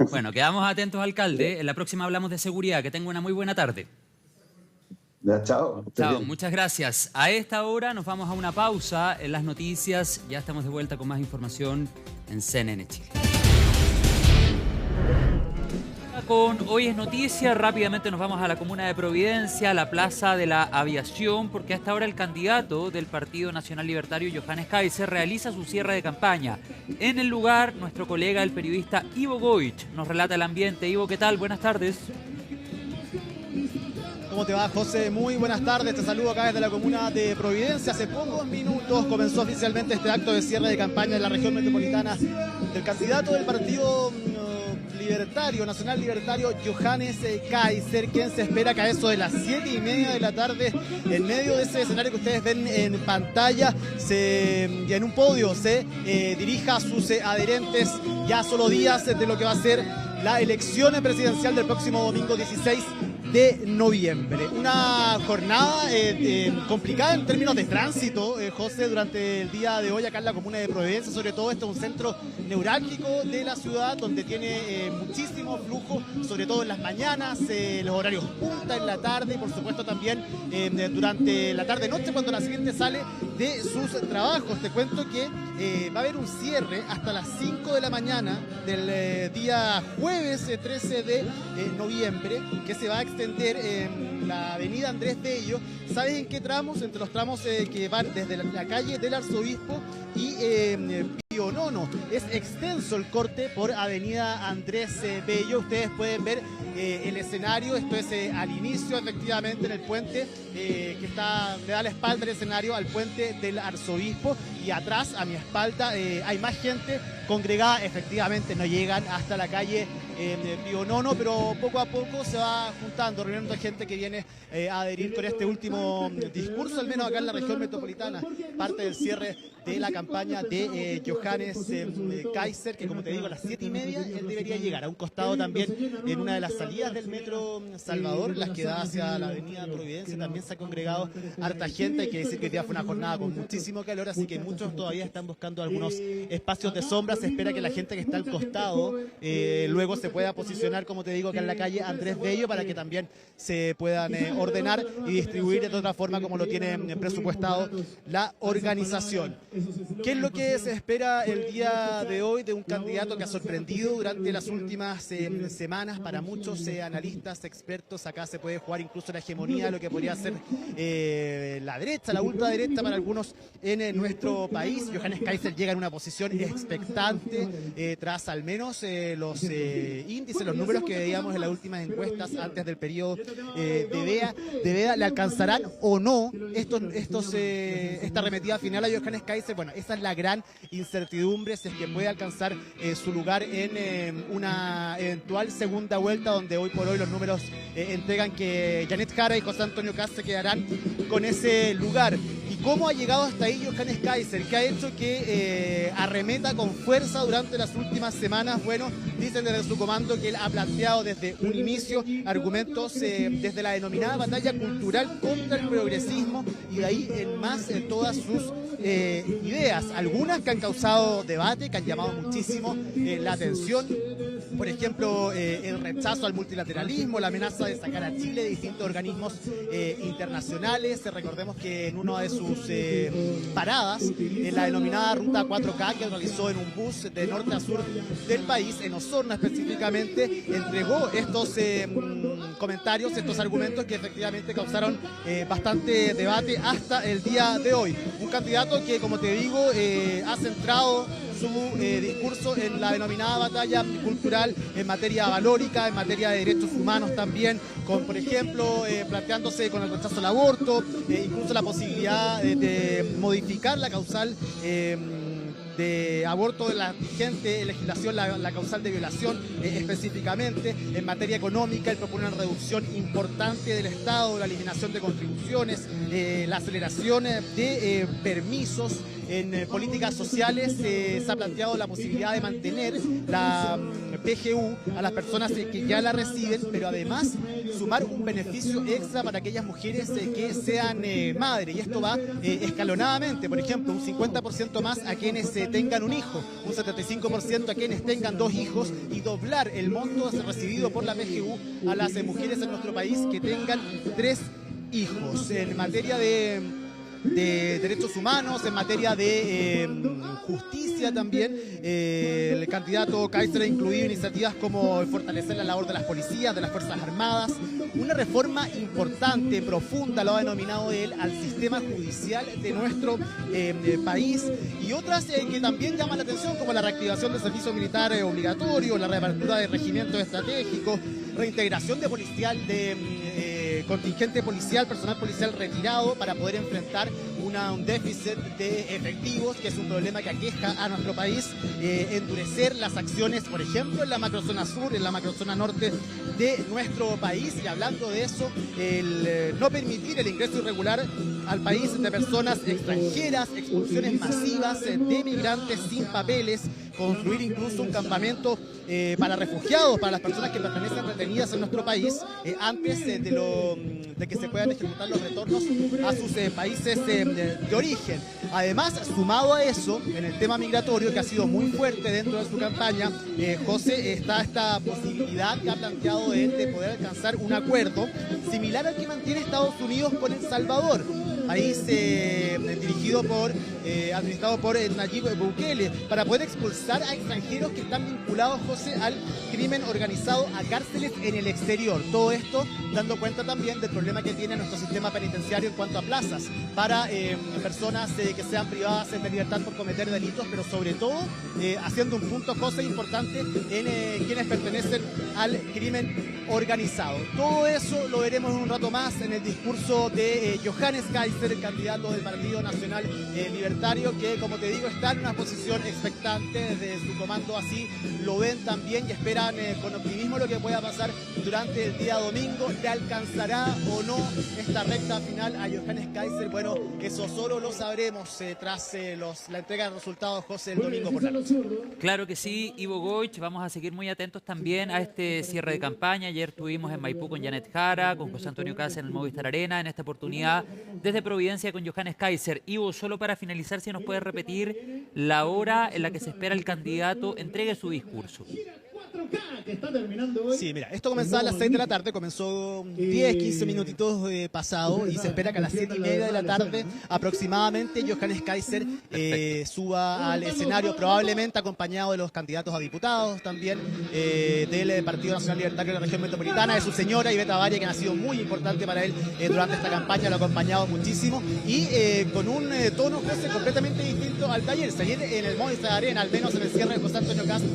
Bueno, quedamos atentos, alcalde. En la próxima hablamos de seguridad. Que tenga una muy buena tarde. Ya, chao. Chao, muchas gracias. A esta hora nos vamos a una pausa en las noticias. Ya estamos de vuelta con más información en CNN Chile. Con Hoy es Noticia, rápidamente nos vamos a la comuna de Providencia, a la Plaza de la Aviación, porque hasta ahora el candidato del Partido Nacional Libertario, Johannes Kaiser, realiza su cierre de campaña. En el lugar, nuestro colega, el periodista Ivo Goich, nos relata el ambiente. Ivo, ¿qué tal? Buenas tardes. ¿Cómo te va, José? Muy buenas tardes, te saludo acá desde la comuna de Providencia. Hace pocos minutos comenzó oficialmente este acto de cierre de campaña en la región metropolitana del candidato del Partido Libertario, Nacional Libertario, Johannes Kaiser, quien se espera que a eso de las 7:30 de la tarde, en medio de ese escenario que ustedes ven en pantalla, en un podio se dirija a sus adherentes ya solo días de lo que va a ser la elección presidencial del próximo domingo 16 de noviembre. Una jornada complicada en términos de tránsito, José, durante el día de hoy acá en la comuna de Providencia. Sobre todo este es un centro neurálgico de la ciudad donde tiene muchísimo flujo, sobre todo en las mañanas, los horarios punta en la tarde y por supuesto también durante la tarde-noche cuando la gente sale de sus trabajos. Te cuento que va a haber un cierre hasta las 5 de la mañana del día jueves 13 de noviembre, que se va a extender en la avenida Andrés Bello. ¿Sabes en qué tramos? Entre los tramos que van desde la calle del Arzobispo y Pío Nono. Es extenso el corte por avenida Andrés Bello. Ustedes pueden ver el escenario. Esto es al inicio, efectivamente, en el puente que le da la espalda al escenario, al puente del Arzobispo, y atrás, a mi espalda, hay más gente congregada. Efectivamente no llegan hasta la calle Pío Nono, pero poco a poco se va juntando, reuniendo gente que viene a adherir con este último discurso, al menos acá en la región metropolitana, parte del cierre de la campaña de Johannes Kaiser, que, como te digo, a las 7:30 él debería llegar. A un costado también, en una de las salidas del Metro Salvador, las que da hacia la avenida Providencia, también se ha congregado harta gente. Hay que decir que hoy día fue una jornada con muchísimo calor, así que muchos todavía están buscando algunos espacios de sombra. Se espera que la gente que está al costado luego se pueda posicionar, como te digo, acá en la calle Andrés Bello, para que también se puedan ordenar y distribuir de otra forma como lo tiene presupuestado la organización. ¿Qué es lo que se espera el día de hoy de un candidato que ha sorprendido durante las últimas semanas? Para muchos analistas, expertos, acá se puede jugar incluso la hegemonía de lo que podría ser la derecha, la ultraderecha para algunos en nuestro país. Johannes Kaiser llega en una posición expectante tras al menos los índices, los números que veíamos en las últimas encuestas antes del periodo de Veda. ¿Le alcanzarán o no esta arremetida final a Johannes Kaiser? Bueno, esa es la gran incertidumbre, si es que puede alcanzar su lugar en una eventual segunda vuelta, donde hoy por hoy los números entregan que Janet Jara y José Antonio Kast se quedarán con ese lugar. ¿Y ¿Cómo ha llegado hasta ahí Johannes Kaiser? ¿Qué ha hecho que arremeta con fuerza durante las últimas semanas? Bueno, dicen desde su comando que él ha planteado desde un inicio argumentos desde la denominada batalla cultural contra el progresismo y de ahí en más todas sus ideas, algunas que han causado debate, que han llamado muchísimo la atención. Por ejemplo, el rechazo al multilateralismo, la amenaza de sacar a Chile de distintos organismos internacionales. Recordemos que en una de sus paradas, en la denominada Ruta 4K, que realizó en un bus de norte a sur del país, en Osorno específicamente, entregó estos comentarios, estos argumentos que efectivamente causaron bastante debate hasta el día de hoy. Un candidato que, como te digo, ha centrado su discurso en la denominada batalla cultural en materia valórica, en materia de derechos humanos también, con, por ejemplo, planteándose con el rechazo al aborto, incluso la posibilidad de modificar la causal de aborto de la vigente legislación, la causal de violación específicamente. En materia económica, él propone una reducción importante del Estado, la eliminación de contribuciones, la aceleración de permisos. En políticas sociales se ha planteado la posibilidad de mantener la PGU a las personas que ya la reciben, pero además sumar un beneficio extra para aquellas mujeres que sean madres, y esto va escalonadamente. Por ejemplo, un 50% más a quienes tengan un hijo, un 75% a quienes tengan 2 hijos, y doblar el monto recibido por la PGU a las mujeres en nuestro país que tengan 3 hijos. En materia de derechos humanos, en materia de justicia también, el candidato Kaiser ha incluido iniciativas como fortalecer la labor de las policías, de las Fuerzas Armadas, una reforma importante, profunda, lo ha denominado él, al sistema judicial de nuestro país, y otras que también llaman la atención, como la reactivación del servicio militar obligatorio, la reapertura de regimientos estratégicos, reintegración de policial, contingente policial, personal policial retirado para poder enfrentar un déficit de efectivos, que es un problema que aqueja a nuestro país, endurecer las acciones, por ejemplo, en la macrozona sur, en la macrozona norte de nuestro país, y hablando de eso, el no permitir el ingreso irregular al país de personas extranjeras, expulsiones masivas de migrantes sin papeles, construir incluso un campamento para refugiados, para las personas que permanecen retenidas en nuestro país, antes de que se puedan ejecutar los retornos a sus países de origen. Además, sumado a eso, en el tema migratorio, que ha sido muy fuerte dentro de su campaña, José, está esta posibilidad que ha planteado él de poder alcanzar un acuerdo similar al que mantiene Estados Unidos con El Salvador, país administrado por Nayib Bukele, para poder expulsar a extranjeros que están vinculados, José, al crimen organizado, a cárceles en el exterior. Todo esto dando cuenta también del problema que tiene nuestro sistema penitenciario en cuanto a plazas para personas que sean privadas de libertad por cometer delitos, pero sobre todo haciendo un punto, José, importante en quienes pertenecen al crimen organizado. Todo eso lo veremos en un rato más en el discurso de Johannes Kaiser, el candidato del Partido Nacional Libertario, que, como te digo, está en una posición expectante desde su comando, así lo ven también, y esperan con optimismo lo que pueda pasar durante el día domingo. ¿Le alcanzará o no esta recta final a Johannes Kaiser? Bueno, eso solo lo sabremos tras la entrega de resultados, José, el domingo por la noche. Claro que sí, Ivo Goich, vamos a seguir muy atentos también a este cierre de campaña. Ayer estuvimos en Maipú con Janet Jara, con José Antonio Casa en el Movistar Arena, en esta oportunidad desde Providencia con Johannes Kaiser. Ivo, solo para finalizar, si nos puedes repetir la hora en la que se espera el candidato entregue su discurso. Sí, mira, esto comenzaba a las 6 de la tarde, comenzó 10, 15 minutitos pasado, y se espera que a las 7:30 de la tarde aproximadamente Johannes Kaiser suba al escenario, probablemente acompañado de los candidatos a diputados también del Partido Nacional Libertario de la región metropolitana, de su señora Iveta Valle, que ha sido muy importante para él durante esta campaña, lo ha acompañado muchísimo, y con un tono, José, completamente distinto al de ayer. Ayer en el Movistar Arena, al menos en el cierre de José Antonio Cast,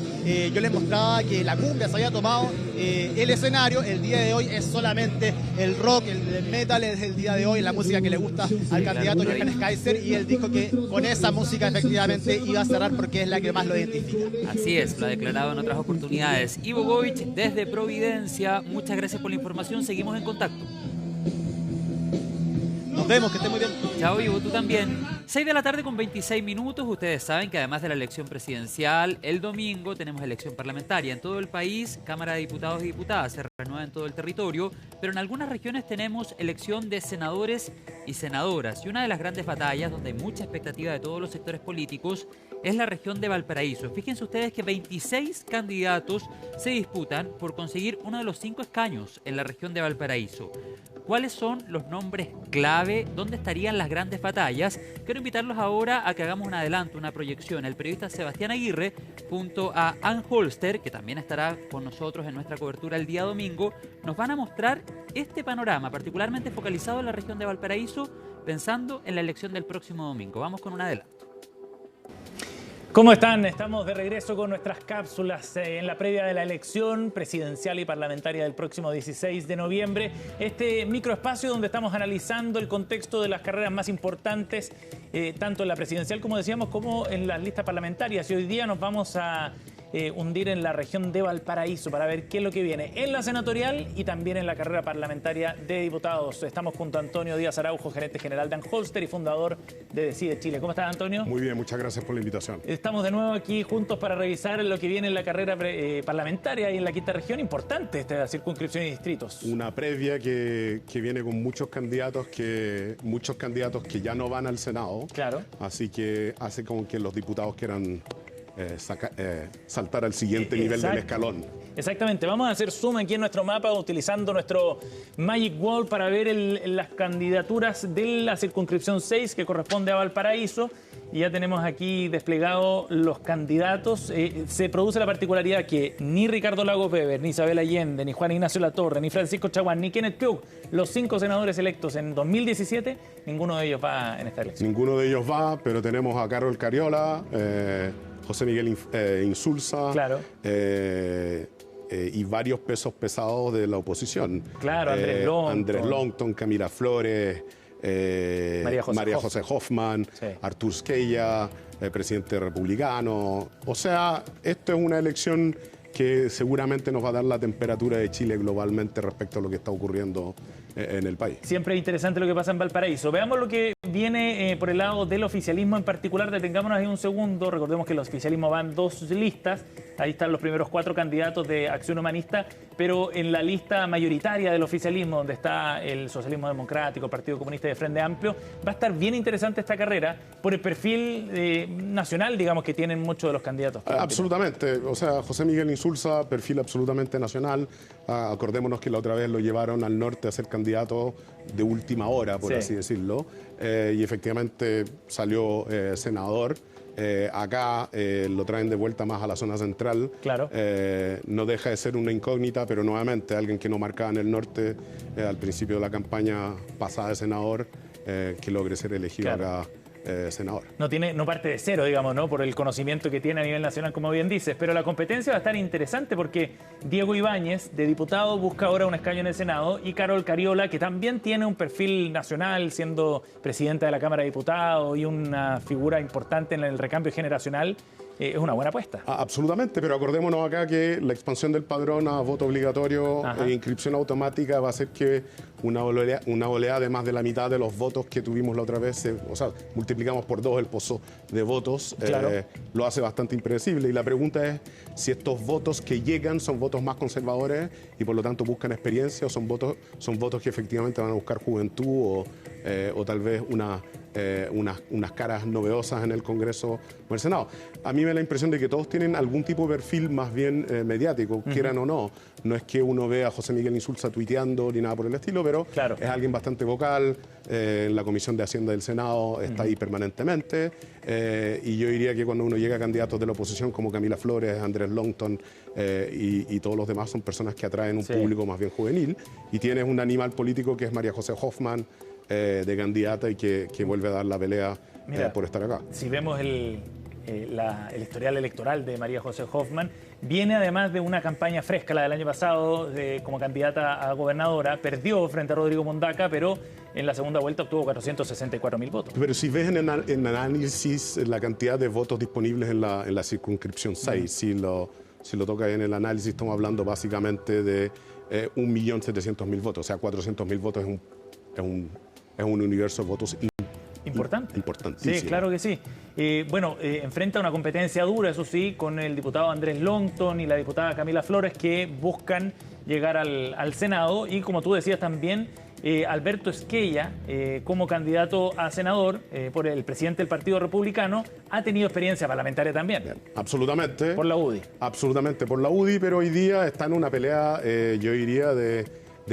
yo les mostraba que la cumbia se había tomado el escenario. El día de hoy es solamente el rock, el metal es el día de hoy, la música que le gusta al candidato Johannes Kaiser, y él dijo que con esa música efectivamente iba a cerrar porque es la que más lo identifica. Así es, lo ha declarado en otras oportunidades. Ivo Goich desde Providencia, muchas gracias por la información, seguimos en contacto. Nos vemos, que estén muy bien. Chao, Ivo, tú también. 6 de la tarde con 26 minutos. Ustedes saben que además de la elección presidencial, el domingo tenemos elección parlamentaria. En todo el país, Cámara de Diputados y Diputadas se renueva en todo el territorio, pero en algunas regiones tenemos elección de senadores y senadoras. Y una de las grandes batallas, donde hay mucha expectativa de todos los sectores políticos, es la región de Valparaíso. Fíjense ustedes que 26 candidatos se disputan por conseguir uno de los 5 escaños en la región de Valparaíso. ¿Cuáles son los nombres clave? ¿Dónde estarían las grandes batallas? Quiero invitarlos ahora a que hagamos un adelanto, una proyección. El periodista Sebastián Aguirre, junto a Ann Holster, que también estará con nosotros en nuestra cobertura el día domingo, nos van a mostrar este panorama, particularmente focalizado en la región de Valparaíso, pensando en la elección del próximo domingo. Vamos con un adelanto. ¿Cómo están? Estamos de regreso con nuestras cápsulas en la previa de la elección presidencial y parlamentaria del próximo 16 de noviembre. Este microespacio donde estamos analizando el contexto de las carreras más importantes, tanto en la presidencial, como decíamos, como en las listas parlamentarias. Y hoy día nos vamos a hundir en la región de Valparaíso para ver qué es lo que viene en la senatorial y también en la carrera parlamentaria de diputados. Estamos junto a Antonio Díaz Araujo, gerente general de Ann Holster y fundador de Decide Chile. ¿Cómo estás, Antonio? Muy bien, muchas gracias por la invitación. Estamos de nuevo aquí juntos para revisar lo que viene en la carrera parlamentaria y en la quinta región. Importante esta circunscripción y distritos. Una previa que viene con muchos candidatos que ya no van al Senado. Claro. Así que hace como que los diputados quieran saltar al siguiente nivel del escalón. Exactamente, vamos a hacer zoom aquí en nuestro mapa utilizando nuestro Magic Wall para ver las candidaturas de la circunscripción 6 que corresponde a Valparaíso. Y ya tenemos aquí desplegados los candidatos. Se produce la particularidad que ni Ricardo Lagos Weber, ni Isabel Allende, ni Juan Ignacio Latorre, ni Francisco Chaguán, ni Kenneth Piuk, los 5 senadores electos en 2017, ninguno de ellos va en esta elección. Ninguno de ellos va, pero tenemos a Carol Cariola, José Miguel Insulza, claro. Y varios pesos pesados de la oposición. Claro, Andrés Longton, Camila Flores, María José Hoffman, sí. Artur Skeia, presidente republicano. O sea, esto es una elección que seguramente nos va a dar la temperatura de Chile globalmente respecto a lo que está ocurriendo en el país. Siempre es interesante lo que pasa en Valparaíso. Veamos lo que viene por el lado del oficialismo en particular. Detengámonos ahí un segundo. Recordemos que el oficialismo van 2 listas. Ahí están los primeros 4 candidatos de Acción Humanista, pero en la lista mayoritaria del oficialismo, donde está el Socialismo Democrático, el Partido Comunista y el Frente Amplio, va a estar bien interesante esta carrera por el perfil nacional, digamos, que tienen muchos de los candidatos. Absolutamente. O sea, José Miguel Insulza, perfil absolutamente nacional. Acordémonos que la otra vez lo llevaron al norte a ser candidato de última hora, por así decirlo, y efectivamente salió senador. Acá lo traen de vuelta más a la zona central. Claro. No deja de ser una incógnita, pero nuevamente alguien que no marcaba en el norte al principio de la campaña pasada de senador, que logre ser elegido acá senador. No parte de cero, digamos, ¿no? Por el conocimiento que tiene a nivel nacional, como bien dices. Pero la competencia va a estar interesante porque Diego Ibáñez, de diputado, busca ahora un escaño en el Senado, y Carol Cariola, que también tiene un perfil nacional, siendo presidenta de la Cámara de Diputados y una figura importante en el recambio generacional, es una buena apuesta. Absolutamente, pero acordémonos acá que la expansión del padrón a voto obligatorio e inscripción automática va a hacer que una oleada de más de la mitad de los votos que tuvimos la otra vez, o sea, multiplicamos por 2 el pozo de votos, claro. Lo hace bastante impredecible. Y la pregunta es si estos votos que llegan son votos más conservadores y por lo tanto buscan experiencia, o son votos que efectivamente van a buscar juventud o tal vez unas caras novedosas en el Congreso o el Senado. A mí me da la impresión de que todos tienen algún tipo de perfil más bien mediático, quieran o no. No es que uno vea a José Miguel Insulza tuiteando ni nada por el estilo, pero claro. Es alguien bastante vocal. En la Comisión de Hacienda del Senado está ahí permanentemente. Y yo diría que cuando uno llega a candidatos de la oposición como Camila Flores, Andrés Longton y todos los demás, son personas que atraen un público más bien juvenil. Y tienes un animal político que es María José Hoffman, de candidata, y que vuelve a dar la pelea por estar acá. Si vemos el historial electoral de María José Hoffman, viene además de una campaña fresca, la del año pasado, como candidata a gobernadora. Perdió frente a Rodrigo Mondaca, pero en la segunda vuelta obtuvo 464.000 votos. Pero si ves en análisis la cantidad de votos disponibles en la circunscripción 6, si lo toca en el análisis, estamos hablando básicamente de 1.700.000 votos. O sea, 400.000 votos es es un universo de votos importantísimo. Sí, claro que sí. Enfrenta una competencia dura, eso sí, con el diputado Andrés Longton y la diputada Camila Flores, que buscan llegar al Senado. Y como tú decías también, Alberto Esquella, como candidato a senador por el presidente del Partido Republicano, ha tenido experiencia parlamentaria también. Bien, absolutamente. Por la UDI. Absolutamente por la UDI, pero hoy día está en una pelea, yo diría, de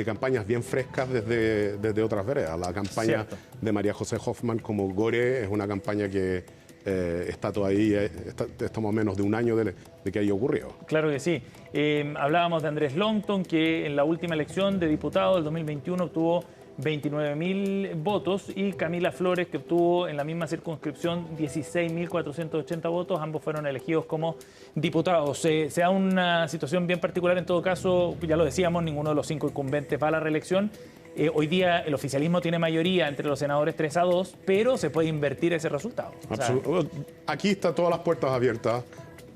campañas bien frescas desde otras veredas. La campaña de María José Hoffman como Gore es una campaña que está todavía, estamos a menos de un año de que haya ocurrido. Claro que sí. Hablábamos de Andrés Longton, que en la última elección de diputado del 2021 obtuvo 29.000 votos, y Camila Flores, que obtuvo en la misma circunscripción 16.480 votos. Ambos fueron elegidos como diputados. Se da una situación bien particular en todo caso, ya lo decíamos, ninguno de los 5 incumbentes va a la reelección. Hoy día el oficialismo tiene mayoría entre los senadores 3-2, pero se puede invertir ese resultado. Aquí están todas las puertas abiertas.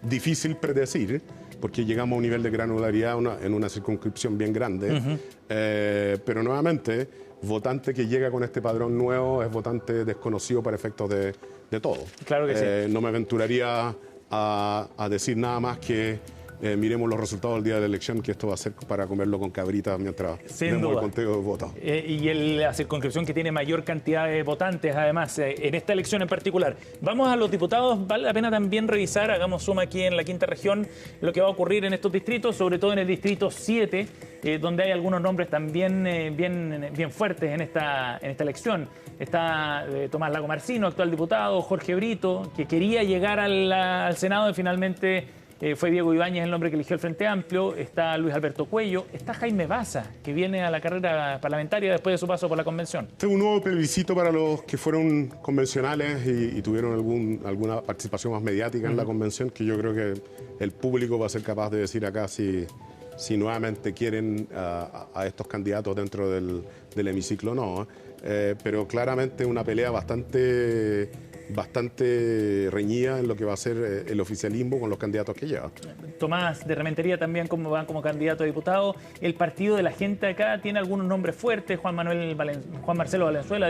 Difícil predecir, porque llegamos a un nivel de granularidad en una circunscripción bien grande. Pero nuevamente, votante que llega con este padrón nuevo es votante desconocido para efectos de todo. Claro que sí. No me aventuraría a decir nada más que miremos los resultados del día de la elección, que esto va a ser para comerlo con cabritas mientras vemos el conteo de votos. Y la circunscripción que tiene mayor cantidad de votantes, además, en esta elección en particular. Vamos a los diputados. Vale la pena también revisar, hagamos suma aquí en la quinta región, lo que va a ocurrir en estos distritos, sobre todo en el distrito 7, donde hay algunos nombres también bien fuertes en esta elección. Está Tomás Lagomarcino, actual diputado, Jorge Brito, que quería llegar al Senado y finalmente fue Diego Ibáñez el nombre que eligió el Frente Amplio. Está Luis Alberto Cuello, está Jaime Baza, que viene a la carrera parlamentaria después de su paso por la convención. Este es un nuevo plebiscito para los que fueron convencionales y tuvieron alguna participación más mediática en la convención, que yo creo que el público va a ser capaz de decir acá si nuevamente quieren a estos candidatos dentro del hemiciclo o no. Pero claramente una pelea bastante reñida en lo que va a ser el oficialismo con los candidatos que lleva. Tomás de Rementería también va como candidato a diputado. El partido de la gente acá tiene algunos nombres fuertes. Juan Marcelo Valenzuela,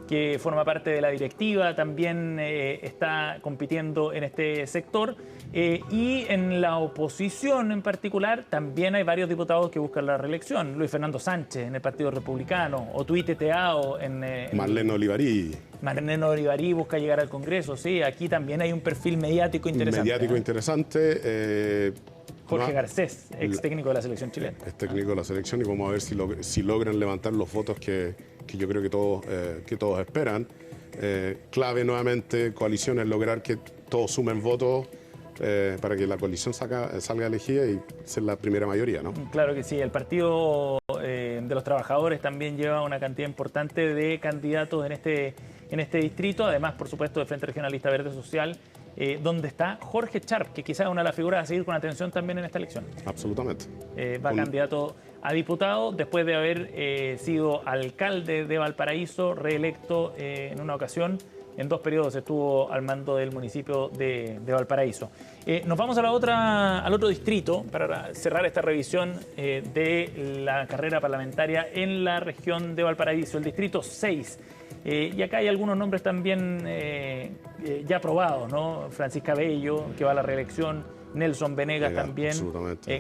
que forma parte de la directiva, también está compitiendo en este sector. Y en la oposición en particular también hay varios diputados que buscan la reelección. Luis Fernando Sánchez en el Partido Republicano, Otuite Teao en Marlene Olivarí. Marlene Olivarí busca llegar al Congreso, sí. Aquí también hay un perfil mediático interesante. Interesante. Jorge Garcés, ex técnico de la selección chilena. Es técnico de la selección, y vamos a ver si logran levantar los votos que yo creo que todos esperan. Clave nuevamente, coaliciones, lograr que todos sumen votos para que la coalición salga elegida y ser la primera mayoría, ¿no? Claro que sí. El Partido de los Trabajadores también lleva una cantidad importante de candidatos en este distrito, además, por supuesto, del Frente Regionalista Verde Social, donde está Jorge Charp, que quizás es una de las figuras a seguir con atención también en esta elección. Absolutamente. Candidato a diputado después de haber sido alcalde de Valparaíso, reelecto en una ocasión. En 2 periodos estuvo al mando del municipio de Valparaíso. Nos vamos al otro distrito para cerrar esta revisión de la carrera parlamentaria en la región de Valparaíso, el distrito 6. Y acá hay algunos nombres también ya aprobados, ¿no? Francisca Bello, que va a la reelección, Nelson Venegas también,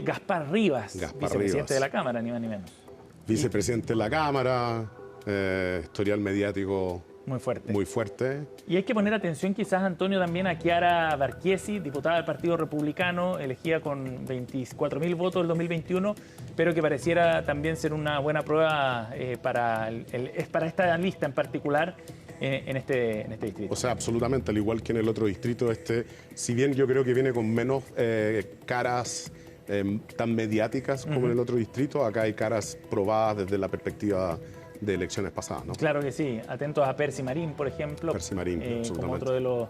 Gaspar Rivas, vicepresidente de la Cámara, ni más ni menos. Vicepresidente de la Cámara, historial mediático muy fuerte. Y hay que poner atención quizás, Antonio, también a Chiara Barchiesi, diputada del Partido Republicano, elegida con 24.000 votos en 2021, pero que pareciera también ser una buena prueba para esta lista en particular en este distrito. O sea, absolutamente, al igual que en el otro distrito, si bien yo creo que viene con menos caras tan mediáticas como en el otro distrito, acá hay caras probadas desde la perspectiva de elecciones pasadas, ¿no? Claro que sí. Atentos a Percy Marín, por ejemplo, como otro de los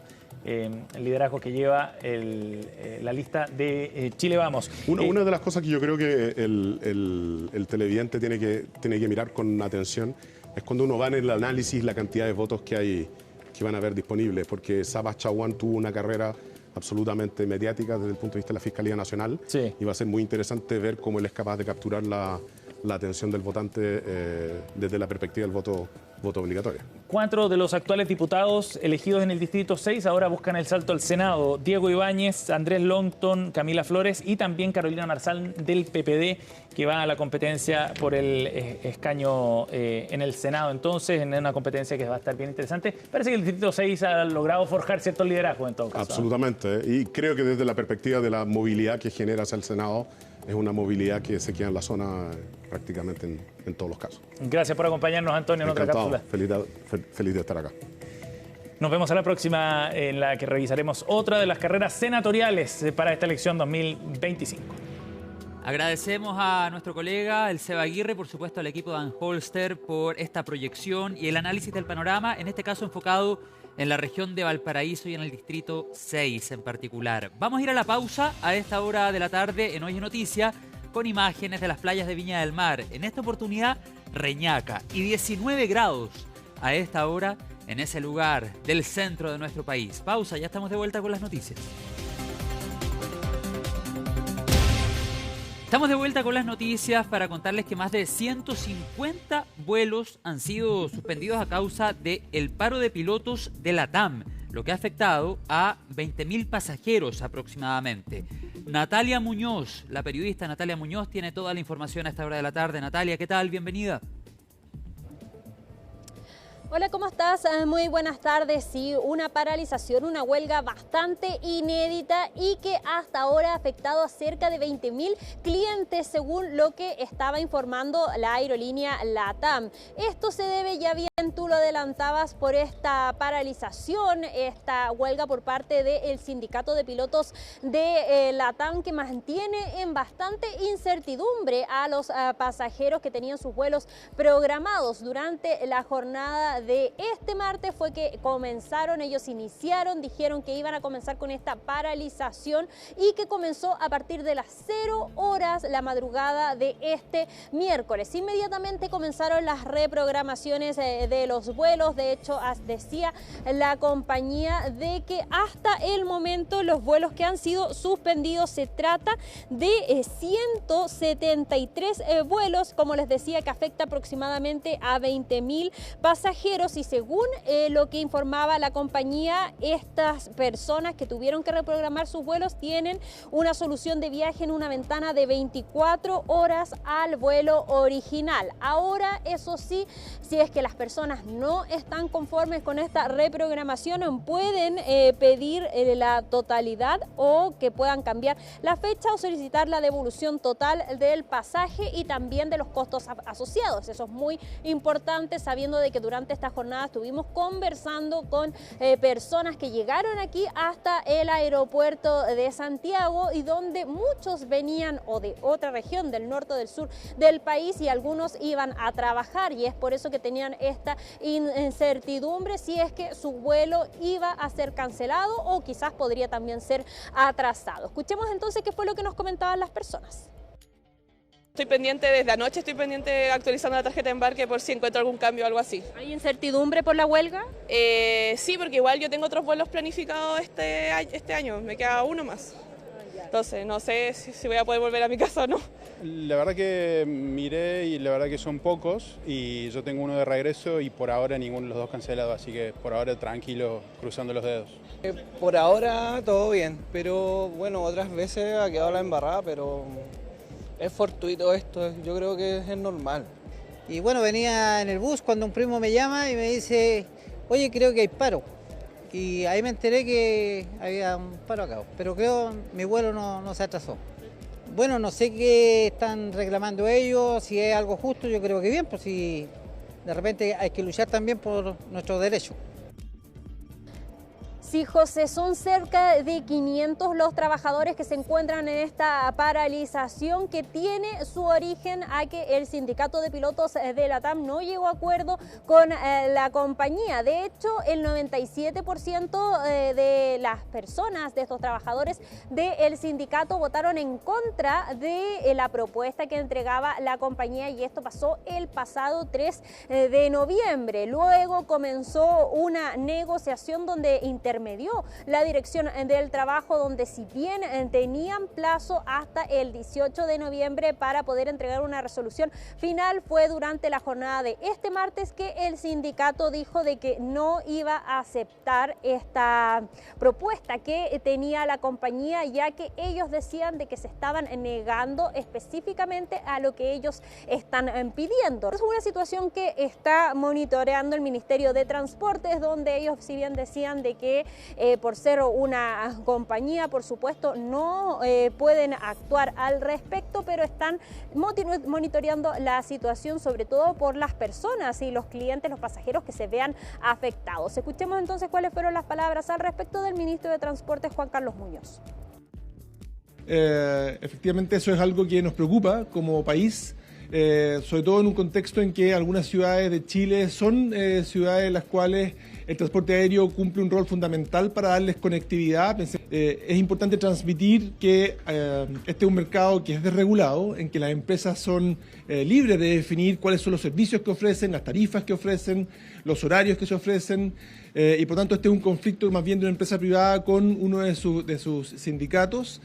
liderazgos que lleva la lista de Chile Vamos. Una de las cosas que yo creo que el televidente tiene que mirar con atención es cuando uno va en el análisis la cantidad de votos que van a haber disponibles, porque Sabas Chaguán tuvo una carrera absolutamente mediática desde el punto de vista de la Fiscalía Nacional, y va a ser muy interesante ver cómo él es capaz de capturar la atención del votante desde la perspectiva del voto voto obligatorio. 4 de los actuales diputados elegidos en el Distrito 6 ahora buscan el salto al Senado. Diego Ibáñez, Andrés Longton, Camila Flores y también Carolina Marzal del PPD, que va a la competencia por el escaño en el Senado. Entonces, en una competencia que va a estar bien interesante. Parece que el Distrito 6 ha logrado forjar cierto liderazgo en todo caso. Absolutamente. Y creo que desde la perspectiva de la movilidad que genera hacia el Senado, es una movilidad que se queda en la zona prácticamente en todos los casos. Gracias por acompañarnos, Antonio, en otra cápsula. Feliz de estar acá. Nos vemos a la próxima, en la que revisaremos otra de las carreras senatoriales para esta elección 2025. Agradecemos a nuestro colega, el Seba Aguirre, por supuesto al equipo de Anholster por esta proyección y el análisis del panorama, en este caso enfocado en la región de Valparaíso y en el Distrito 6 en particular. Vamos a ir a la pausa a esta hora de la tarde en Hoy es Noticia con imágenes de las playas de Viña del Mar. En esta oportunidad, Reñaca y 19 grados a esta hora en ese lugar del centro de nuestro país. Pausa, ya estamos de vuelta con las noticias. Estamos de vuelta con las noticias para contarles que más de 150 vuelos han sido suspendidos a causa del paro de pilotos de LATAM, lo que ha afectado a 20.000 pasajeros aproximadamente. Natalia Muñoz, la periodista Natalia Muñoz, tiene toda la información a esta hora de la tarde. Natalia, ¿qué tal? Bienvenida. Hola, ¿cómo estás? Muy buenas tardes. Sí, una paralización, una huelga bastante inédita y que hasta ahora ha afectado a cerca de 20.000 clientes, según lo que estaba informando la aerolínea LATAM. Esto se debe, ya bien tú lo adelantabas, por esta paralización, esta huelga por parte del sindicato de pilotos de LATAM, que mantiene en bastante incertidumbre a los pasajeros que tenían sus vuelos programados durante la jornada de este martes. Fue que comenzaron, ellos iniciaron, dijeron que iban a comenzar con esta paralización y que comenzó a partir de las 0 horas la madrugada de este miércoles. Inmediatamente comenzaron las reprogramaciones de los vuelos. De hecho, decía la compañía de que hasta el momento los vuelos que han sido suspendidos, se trata de 173 vuelos, como les decía, que afecta aproximadamente a 20.000 pasajeros. Y según lo que informaba la compañía, estas personas que tuvieron que reprogramar sus vuelos tienen una solución de viaje en una ventana de 24 horas al vuelo original. Ahora, eso sí, si es que las personas no están conformes con esta reprogramación, pueden pedir la totalidad o que puedan cambiar la fecha o solicitar la devolución total del pasaje y también de los costos asociados. Eso es muy importante, sabiendo de que durante esta jornada estuvimos conversando con personas que llegaron aquí hasta el aeropuerto de Santiago y donde muchos venían o de otra región del norte o del sur del país y algunos iban a trabajar, y es por eso que tenían esta incertidumbre si es que su vuelo iba a ser cancelado o quizás podría también ser atrasado. Escuchemos entonces qué fue lo que nos comentaban las personas. Estoy pendiente desde anoche, actualizando la tarjeta de embarque por si encuentro algún cambio o algo así. ¿Hay incertidumbre por la huelga? Sí, porque igual yo tengo otros vuelos planificados este año, me queda uno más. Entonces no sé si voy a poder volver a mi casa o no. La verdad que miré y la verdad que son pocos y yo tengo uno de regreso y por ahora ninguno de los dos cancelado, así que por ahora tranquilo, cruzando los dedos. Por ahora todo bien, pero bueno, otras veces ha quedado la embarrada, pero es fortuito esto, yo creo que es normal. Y bueno, venía en el bus cuando un primo me llama y me dice, oye, creo que hay paro. Y ahí me enteré que había un paro acá, pero creo mi vuelo no se atrasó. Bueno, no sé qué están reclamando ellos, si es algo justo, yo creo que bien, pues si de repente hay que luchar también por nuestros derechos. Sí, José, son cerca de 500 los trabajadores que se encuentran en esta paralización que tiene su origen a que el sindicato de pilotos de LATAM no llegó a acuerdo con la compañía. De hecho, el 97% de las personas, de estos trabajadores del sindicato, votaron en contra de la propuesta que entregaba la compañía, y esto pasó el pasado 3 de noviembre. Luego comenzó una negociación donde intermediarios me dio la Dirección del Trabajo, donde si bien tenían plazo hasta el 18 de noviembre para poder entregar una resolución final, fue durante la jornada de este martes que el sindicato dijo de que no iba a aceptar esta propuesta que tenía la compañía, ya que ellos decían de que se estaban negando específicamente a lo que ellos están pidiendo. Es una situación que está monitoreando el Ministerio de Transportes, donde ellos, si bien decían de que por ser una compañía, por supuesto, no pueden actuar al respecto, pero están monitoreando la situación, sobre todo por las personas y los clientes, los pasajeros que se vean afectados. Escuchemos entonces cuáles fueron las palabras al respecto del ministro de Transportes, Juan Carlos Muñoz. Efectivamente, eso es algo que nos preocupa como país, sobre todo en un contexto en que algunas ciudades de Chile son ciudades en las cuales el transporte aéreo cumple un rol fundamental para darles conectividad. Es importante transmitir que este es un mercado que es desregulado, en que las empresas son libres de definir cuáles son los servicios que ofrecen, las tarifas que ofrecen, los horarios que se ofrecen, y por tanto este es un conflicto más bien de una empresa privada con uno de sus sindicatos.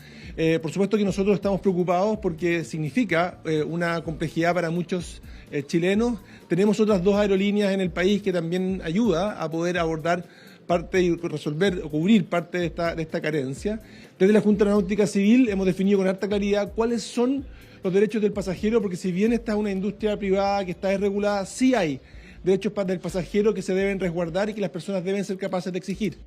Por supuesto que nosotros estamos preocupados porque significa una complejidad para muchos chilenos. Tenemos otras 2 aerolíneas en el país que también ayuda a poder abordar parte y resolver o cubrir parte de esta carencia. Desde la Junta Aeronáutica Civil hemos definido con harta claridad cuáles son los derechos del pasajero, porque si bien esta es una industria privada que está desregulada, sí hay derechos del pasajero que se deben resguardar y que las personas deben ser capaces de exigir.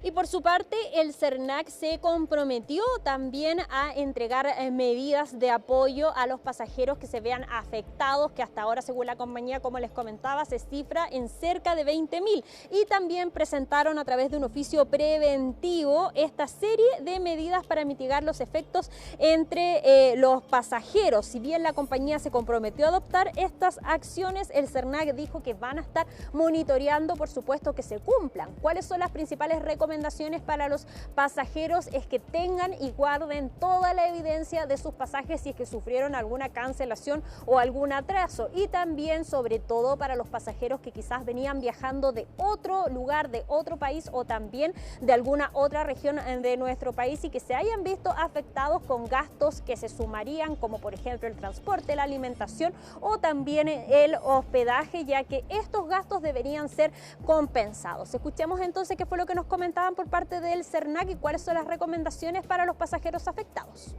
Y por su parte, el CERNAC se comprometió también a entregar medidas de apoyo a los pasajeros que se vean afectados, que hasta ahora, según la compañía, como les comentaba, se cifra en cerca de 20.000. Y también presentaron a través de un oficio preventivo esta serie de medidas para mitigar los efectos entre los pasajeros. Si bien la compañía se comprometió a adoptar estas acciones, el CERNAC dijo que van a estar monitoreando, por supuesto, que se cumplan. ¿Cuáles son las principales recomendaciones para los pasajeros? Es que tengan y guarden toda la evidencia de sus pasajes si es que sufrieron alguna cancelación o algún atraso, y también sobre todo para los pasajeros que quizás venían viajando de otro lugar, de otro país o también de alguna otra región de nuestro país y que se hayan visto afectados con gastos que se sumarían, como por ejemplo el transporte, la alimentación o también el hospedaje, ya que estos gastos deberían ser compensados. Escuchemos entonces qué fue lo que nos comentaban por parte del CERNAC y cuáles son las recomendaciones para los pasajeros afectados.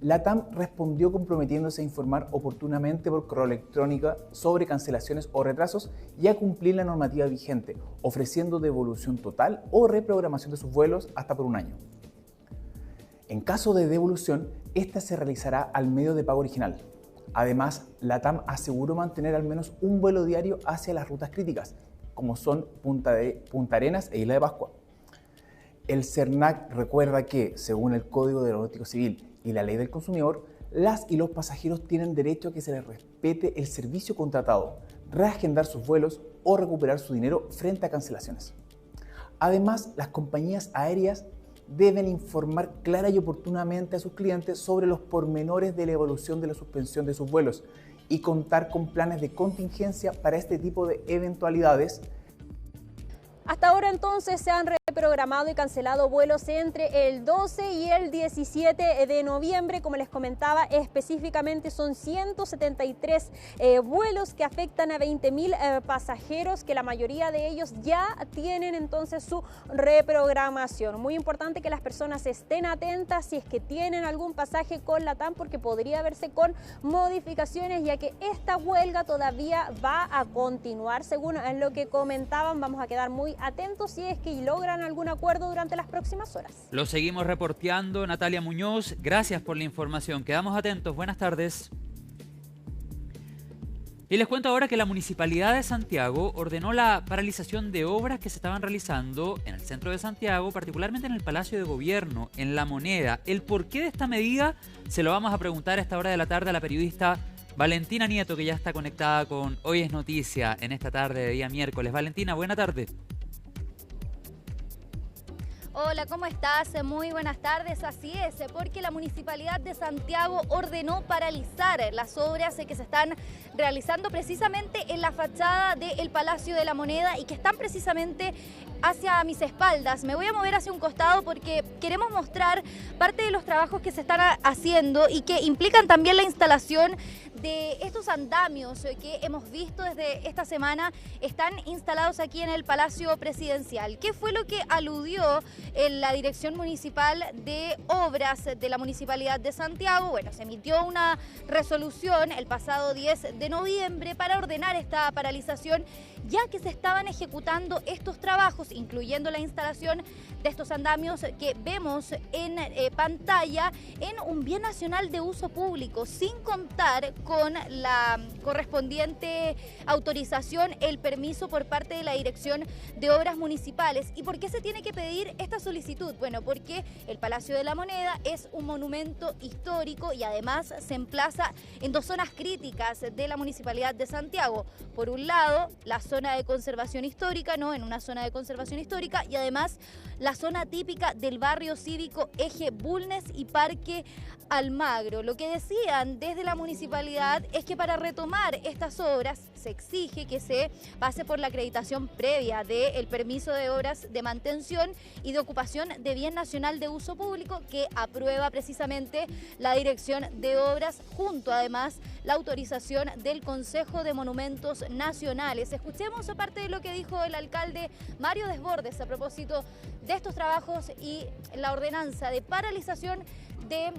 La TAM respondió comprometiéndose a informar oportunamente por correo electrónico sobre cancelaciones o retrasos y a cumplir la normativa vigente, ofreciendo devolución total o reprogramación de sus vuelos hasta por un año. En caso de devolución, esta se realizará al medio de pago original. Además, la TAM aseguró mantener al menos un vuelo diario hacia las rutas críticas, como son Punta Arenas e Isla de Pascua. El CERNAC recuerda que, según el Código Aeronáutico Civil y la Ley del Consumidor, las y los pasajeros tienen derecho a que se les respete el servicio contratado, reagendar sus vuelos o recuperar su dinero frente a cancelaciones. Además, las compañías aéreas deben informar clara y oportunamente a sus clientes sobre los pormenores de la evolución de la suspensión de sus vuelos y contar con planes de contingencia para este tipo de eventualidades. Hasta ahora entonces se han reprogramado y cancelado vuelos entre el 12 y el 17 de noviembre. Como les comentaba, específicamente son 173 vuelos que afectan a 20.000 pasajeros, que la mayoría de ellos ya tienen entonces su reprogramación. Muy importante que las personas estén atentas si es que tienen algún pasaje con la TAM, porque podría verse con modificaciones, ya que esta huelga todavía va a continuar. Según lo que comentaban, vamos a quedar muy atentos si es que logran algún acuerdo durante las próximas horas. Lo seguimos reporteando, Natalia Muñoz. Gracias por la información. Quedamos atentos. Buenas tardes. Y les cuento ahora que la Municipalidad de Santiago ordenó la paralización de obras que se estaban realizando en el centro de Santiago, particularmente en el Palacio de Gobierno, en La Moneda. El porqué de esta medida se lo vamos a preguntar a esta hora de la tarde a la periodista Valentina Nieto, que ya está conectada con Hoy es Noticia en esta tarde de día miércoles. Valentina, buena tarde. Hola, ¿cómo estás? Muy buenas tardes. Así es, porque la Municipalidad de Santiago ordenó paralizar las obras que se están realizando precisamente en la fachada del Palacio de la Moneda y que están precisamente hacia mis espaldas. Me voy a mover hacia un costado porque queremos mostrar parte de los trabajos que se están haciendo y que implican también la instalación de estos andamios que hemos visto desde esta semana, están instalados aquí en el Palacio Presidencial. ¿Qué fue lo que aludió en la Dirección Municipal de Obras de la Municipalidad de Santiago? Bueno, se emitió una resolución el pasado 10 de noviembre para ordenar esta paralización, ya que se estaban ejecutando estos trabajos, incluyendo la instalación de estos andamios que vemos en pantalla, en un bien nacional de uso público, sin contar con la correspondiente autorización, el permiso por parte de la Dirección de Obras Municipales. ¿Y por qué se tiene que pedir esta solicitud? Bueno, porque el Palacio de la Moneda es un monumento histórico y además se emplaza en dos zonas críticas de la Municipalidad de Santiago. Por un lado, la zona de conservación histórica, ¿no? En una zona de conservación histórica, y además la zona típica del barrio cívico Eje Bulnes y Parque Almagro. Lo que decían desde la municipalidad es que para retomar estas obras se exige que se pase por la acreditación previa del permiso de obras de mantención y de ocupación de bien nacional de uso público que aprueba precisamente la Dirección de Obras, junto además la autorización del Consejo de Monumentos Nacionales. Escuchemos parte de lo que dijo el alcalde Mario Desbordes a propósito de estos trabajos y la ordenanza de paralización de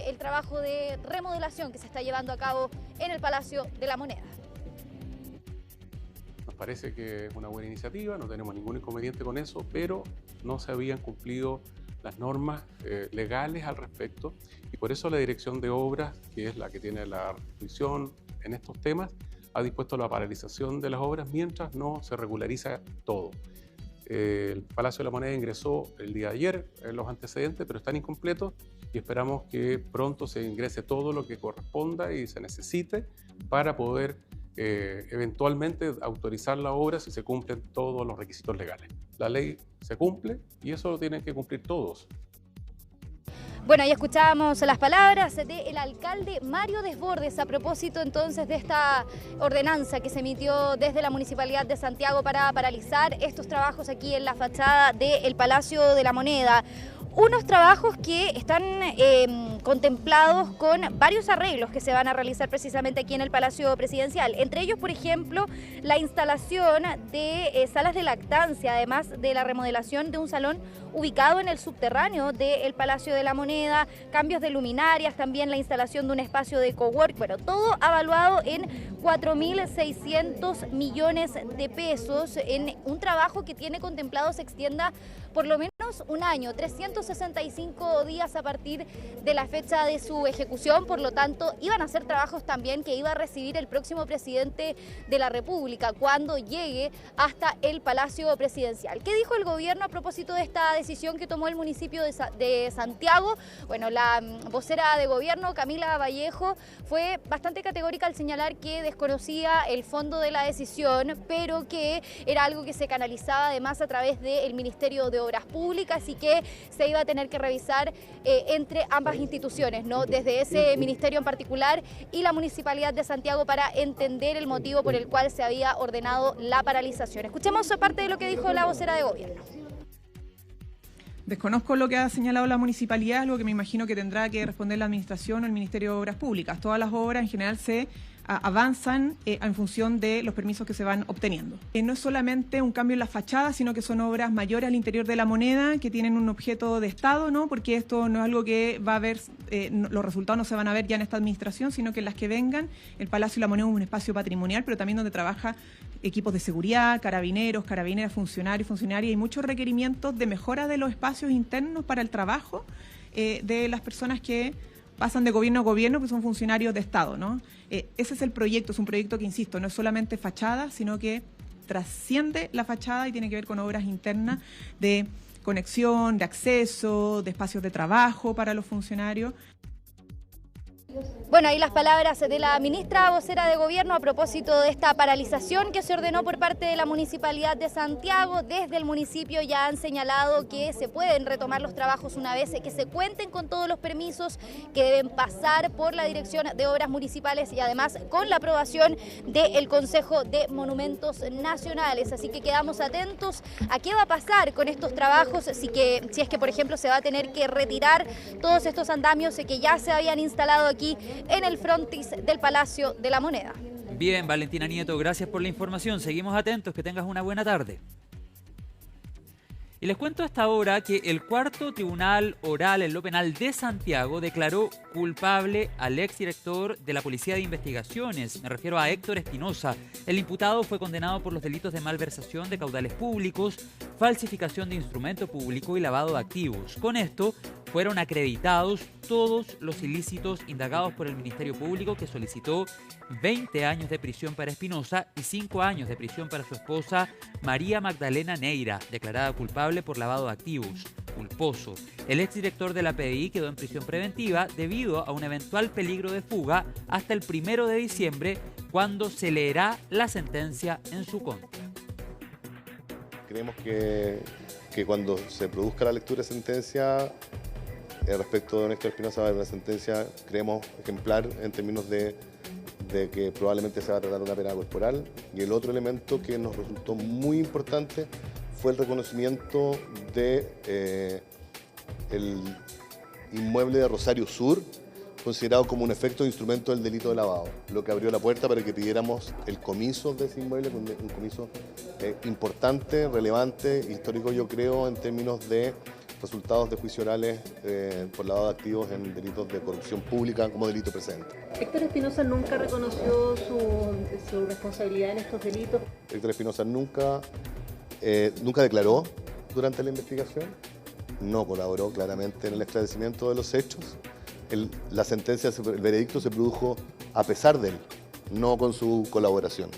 el trabajo de remodelación que se está llevando a cabo en el Palacio de la Moneda. Nos parece que es una buena iniciativa, no tenemos ningún inconveniente con eso, pero no se habían cumplido las normas legales al respecto y por eso la Dirección de Obras, que es la que tiene la restricción en estos temas, ha dispuesto la paralización de las obras mientras no se regulariza todo. El Palacio de la Moneda ingresó el día de ayer los antecedentes, pero están incompletos y esperamos que pronto se ingrese todo lo que corresponda y se necesite para poder eventualmente autorizar la obra si se cumplen todos los requisitos legales. La ley se cumple y eso lo tienen que cumplir todos. Bueno, ahí escuchábamos las palabras del alcalde Mario Desbordes a propósito entonces de esta ordenanza que se emitió desde la Municipalidad de Santiago para paralizar estos trabajos aquí en la fachada del Palacio de la Moneda. Unos trabajos que están contemplados con varios arreglos que se van a realizar precisamente aquí en el Palacio Presidencial. Entre ellos, por ejemplo, la instalación de salas de lactancia, además de la remodelación de un salón ubicado en el subterráneo del Palacio de la Moneda, cambios de luminarias, también la instalación de un espacio de cowork. Bueno, todo avaluado en 4.600 millones de pesos en un trabajo que tiene contemplado se extienda por lo menos un año, 365 días a partir de la fecha de su ejecución. Por lo tanto, iban a ser trabajos también que iba a recibir el próximo presidente de la República cuando llegue hasta el Palacio Presidencial. ¿Qué dijo el gobierno a propósito de esta decisión que tomó el municipio de Santiago? Bueno, la vocera de gobierno, Camila Vallejo, fue bastante categórica al señalar que desconocía el fondo de la decisión, pero que era algo que se canalizaba además a través del Ministerio de Obras Públicas y que se iba a tener que revisar entre ambas instituciones, ¿no? Desde ese ministerio en particular y la Municipalidad de Santiago para entender el motivo por el cual se había ordenado la paralización. Escuchemos parte de lo que dijo la vocera de gobierno. Desconozco lo que ha señalado la municipalidad, algo que me imagino que tendrá que responder la administración o el Ministerio de Obras Públicas. Todas las obras en general se avanzan en función de los permisos que se van obteniendo. No es solamente un cambio en la fachada, sino que son obras mayores al interior de la moneda que tienen un objeto de Estado, ¿no? Porque esto no es algo que va a ver, los resultados no se van a ver ya en esta administración, sino que en las que vengan. El Palacio de la Moneda es un espacio patrimonial, pero también donde trabaja equipos de seguridad, carabineros, carabineras, funcionarios, funcionarias, y muchos requerimientos de mejora de los espacios internos para el trabajo de las personas que pasan de gobierno a gobierno, que son funcionarios de Estado, ¿no? Ese es el proyecto, es un proyecto que, insisto, no es solamente fachada, sino que trasciende la fachada y tiene que ver con obras internas de conexión, de acceso, de espacios de trabajo para los funcionarios. Bueno, ahí las palabras de la ministra vocera de Gobierno a propósito de esta paralización que se ordenó por parte de la Municipalidad de Santiago. Desde el municipio ya han señalado que se pueden retomar los trabajos una vez que se cuenten con todos los permisos que deben pasar por la Dirección de Obras Municipales y además con la aprobación del Consejo de Monumentos Nacionales. Así que quedamos atentos a qué va a pasar con estos trabajos, si es que, por ejemplo, se va a tener que retirar todos estos andamios que ya se habían instalado aquí en el frontis del Palacio de la Moneda. Bien, Valentina Nieto, gracias por la información. Seguimos atentos, que tengas una buena tarde. Y les cuento a esta hora que el cuarto tribunal oral en lo penal de Santiago declaró culpable al exdirector de la Policía de Investigaciones. Me refiero a Héctor Espinosa. El imputado fue condenado por los delitos de malversación de caudales públicos, falsificación de instrumento público y lavado de activos. Con esto fueron acreditados todos los ilícitos indagados por el Ministerio Público, que solicitó 20 años de prisión para Espinosa y 5 años de prisión para su esposa María Magdalena Neira, declarada culpable por lavado de activos. Culposo. El exdirector de la PDI quedó en prisión preventiva debido a un eventual peligro de fuga hasta el 1 de diciembre, cuando se leerá la sentencia en su contra. Creemos que cuando se produzca la lectura de sentencia respecto de Héctor Espinosa, va a haber una sentencia, creemos, ejemplar en términos de que probablemente se va a tratar una pena corporal. Y el otro elemento que nos resultó muy importante fue el reconocimiento de el inmueble de Rosario Sur, considerado como un efecto de instrumento del delito de lavado, lo que abrió la puerta para que pidiéramos el comiso de ese inmueble, un comiso importante, relevante, histórico, yo creo, en términos de resultados de juicio orales por lavado de activos en delitos de corrupción pública como delito presente. Héctor Espinosa nunca reconoció su responsabilidad en estos delitos. Héctor Espinosa nunca declaró durante la investigación, no colaboró claramente en el esclarecimiento de los hechos. La sentencia, el veredicto se produjo a pesar de él, no con su colaboración.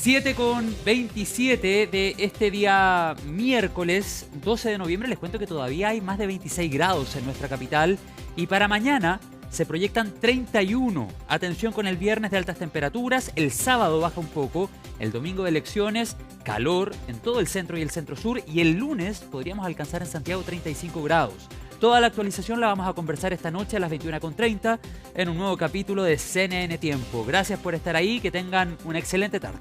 7:27 de este día miércoles 12 de noviembre. Les cuento que todavía hay más de 26 grados en nuestra capital y para mañana se proyectan 31. Atención con el viernes de altas temperaturas, el sábado baja un poco, el domingo de elecciones, calor en todo el centro y el centro sur y el lunes podríamos alcanzar en Santiago 35 grados. Toda la actualización la vamos a conversar esta noche a las 21:30 en un nuevo capítulo de CNN Tiempo. Gracias por estar ahí, que tengan una excelente tarde.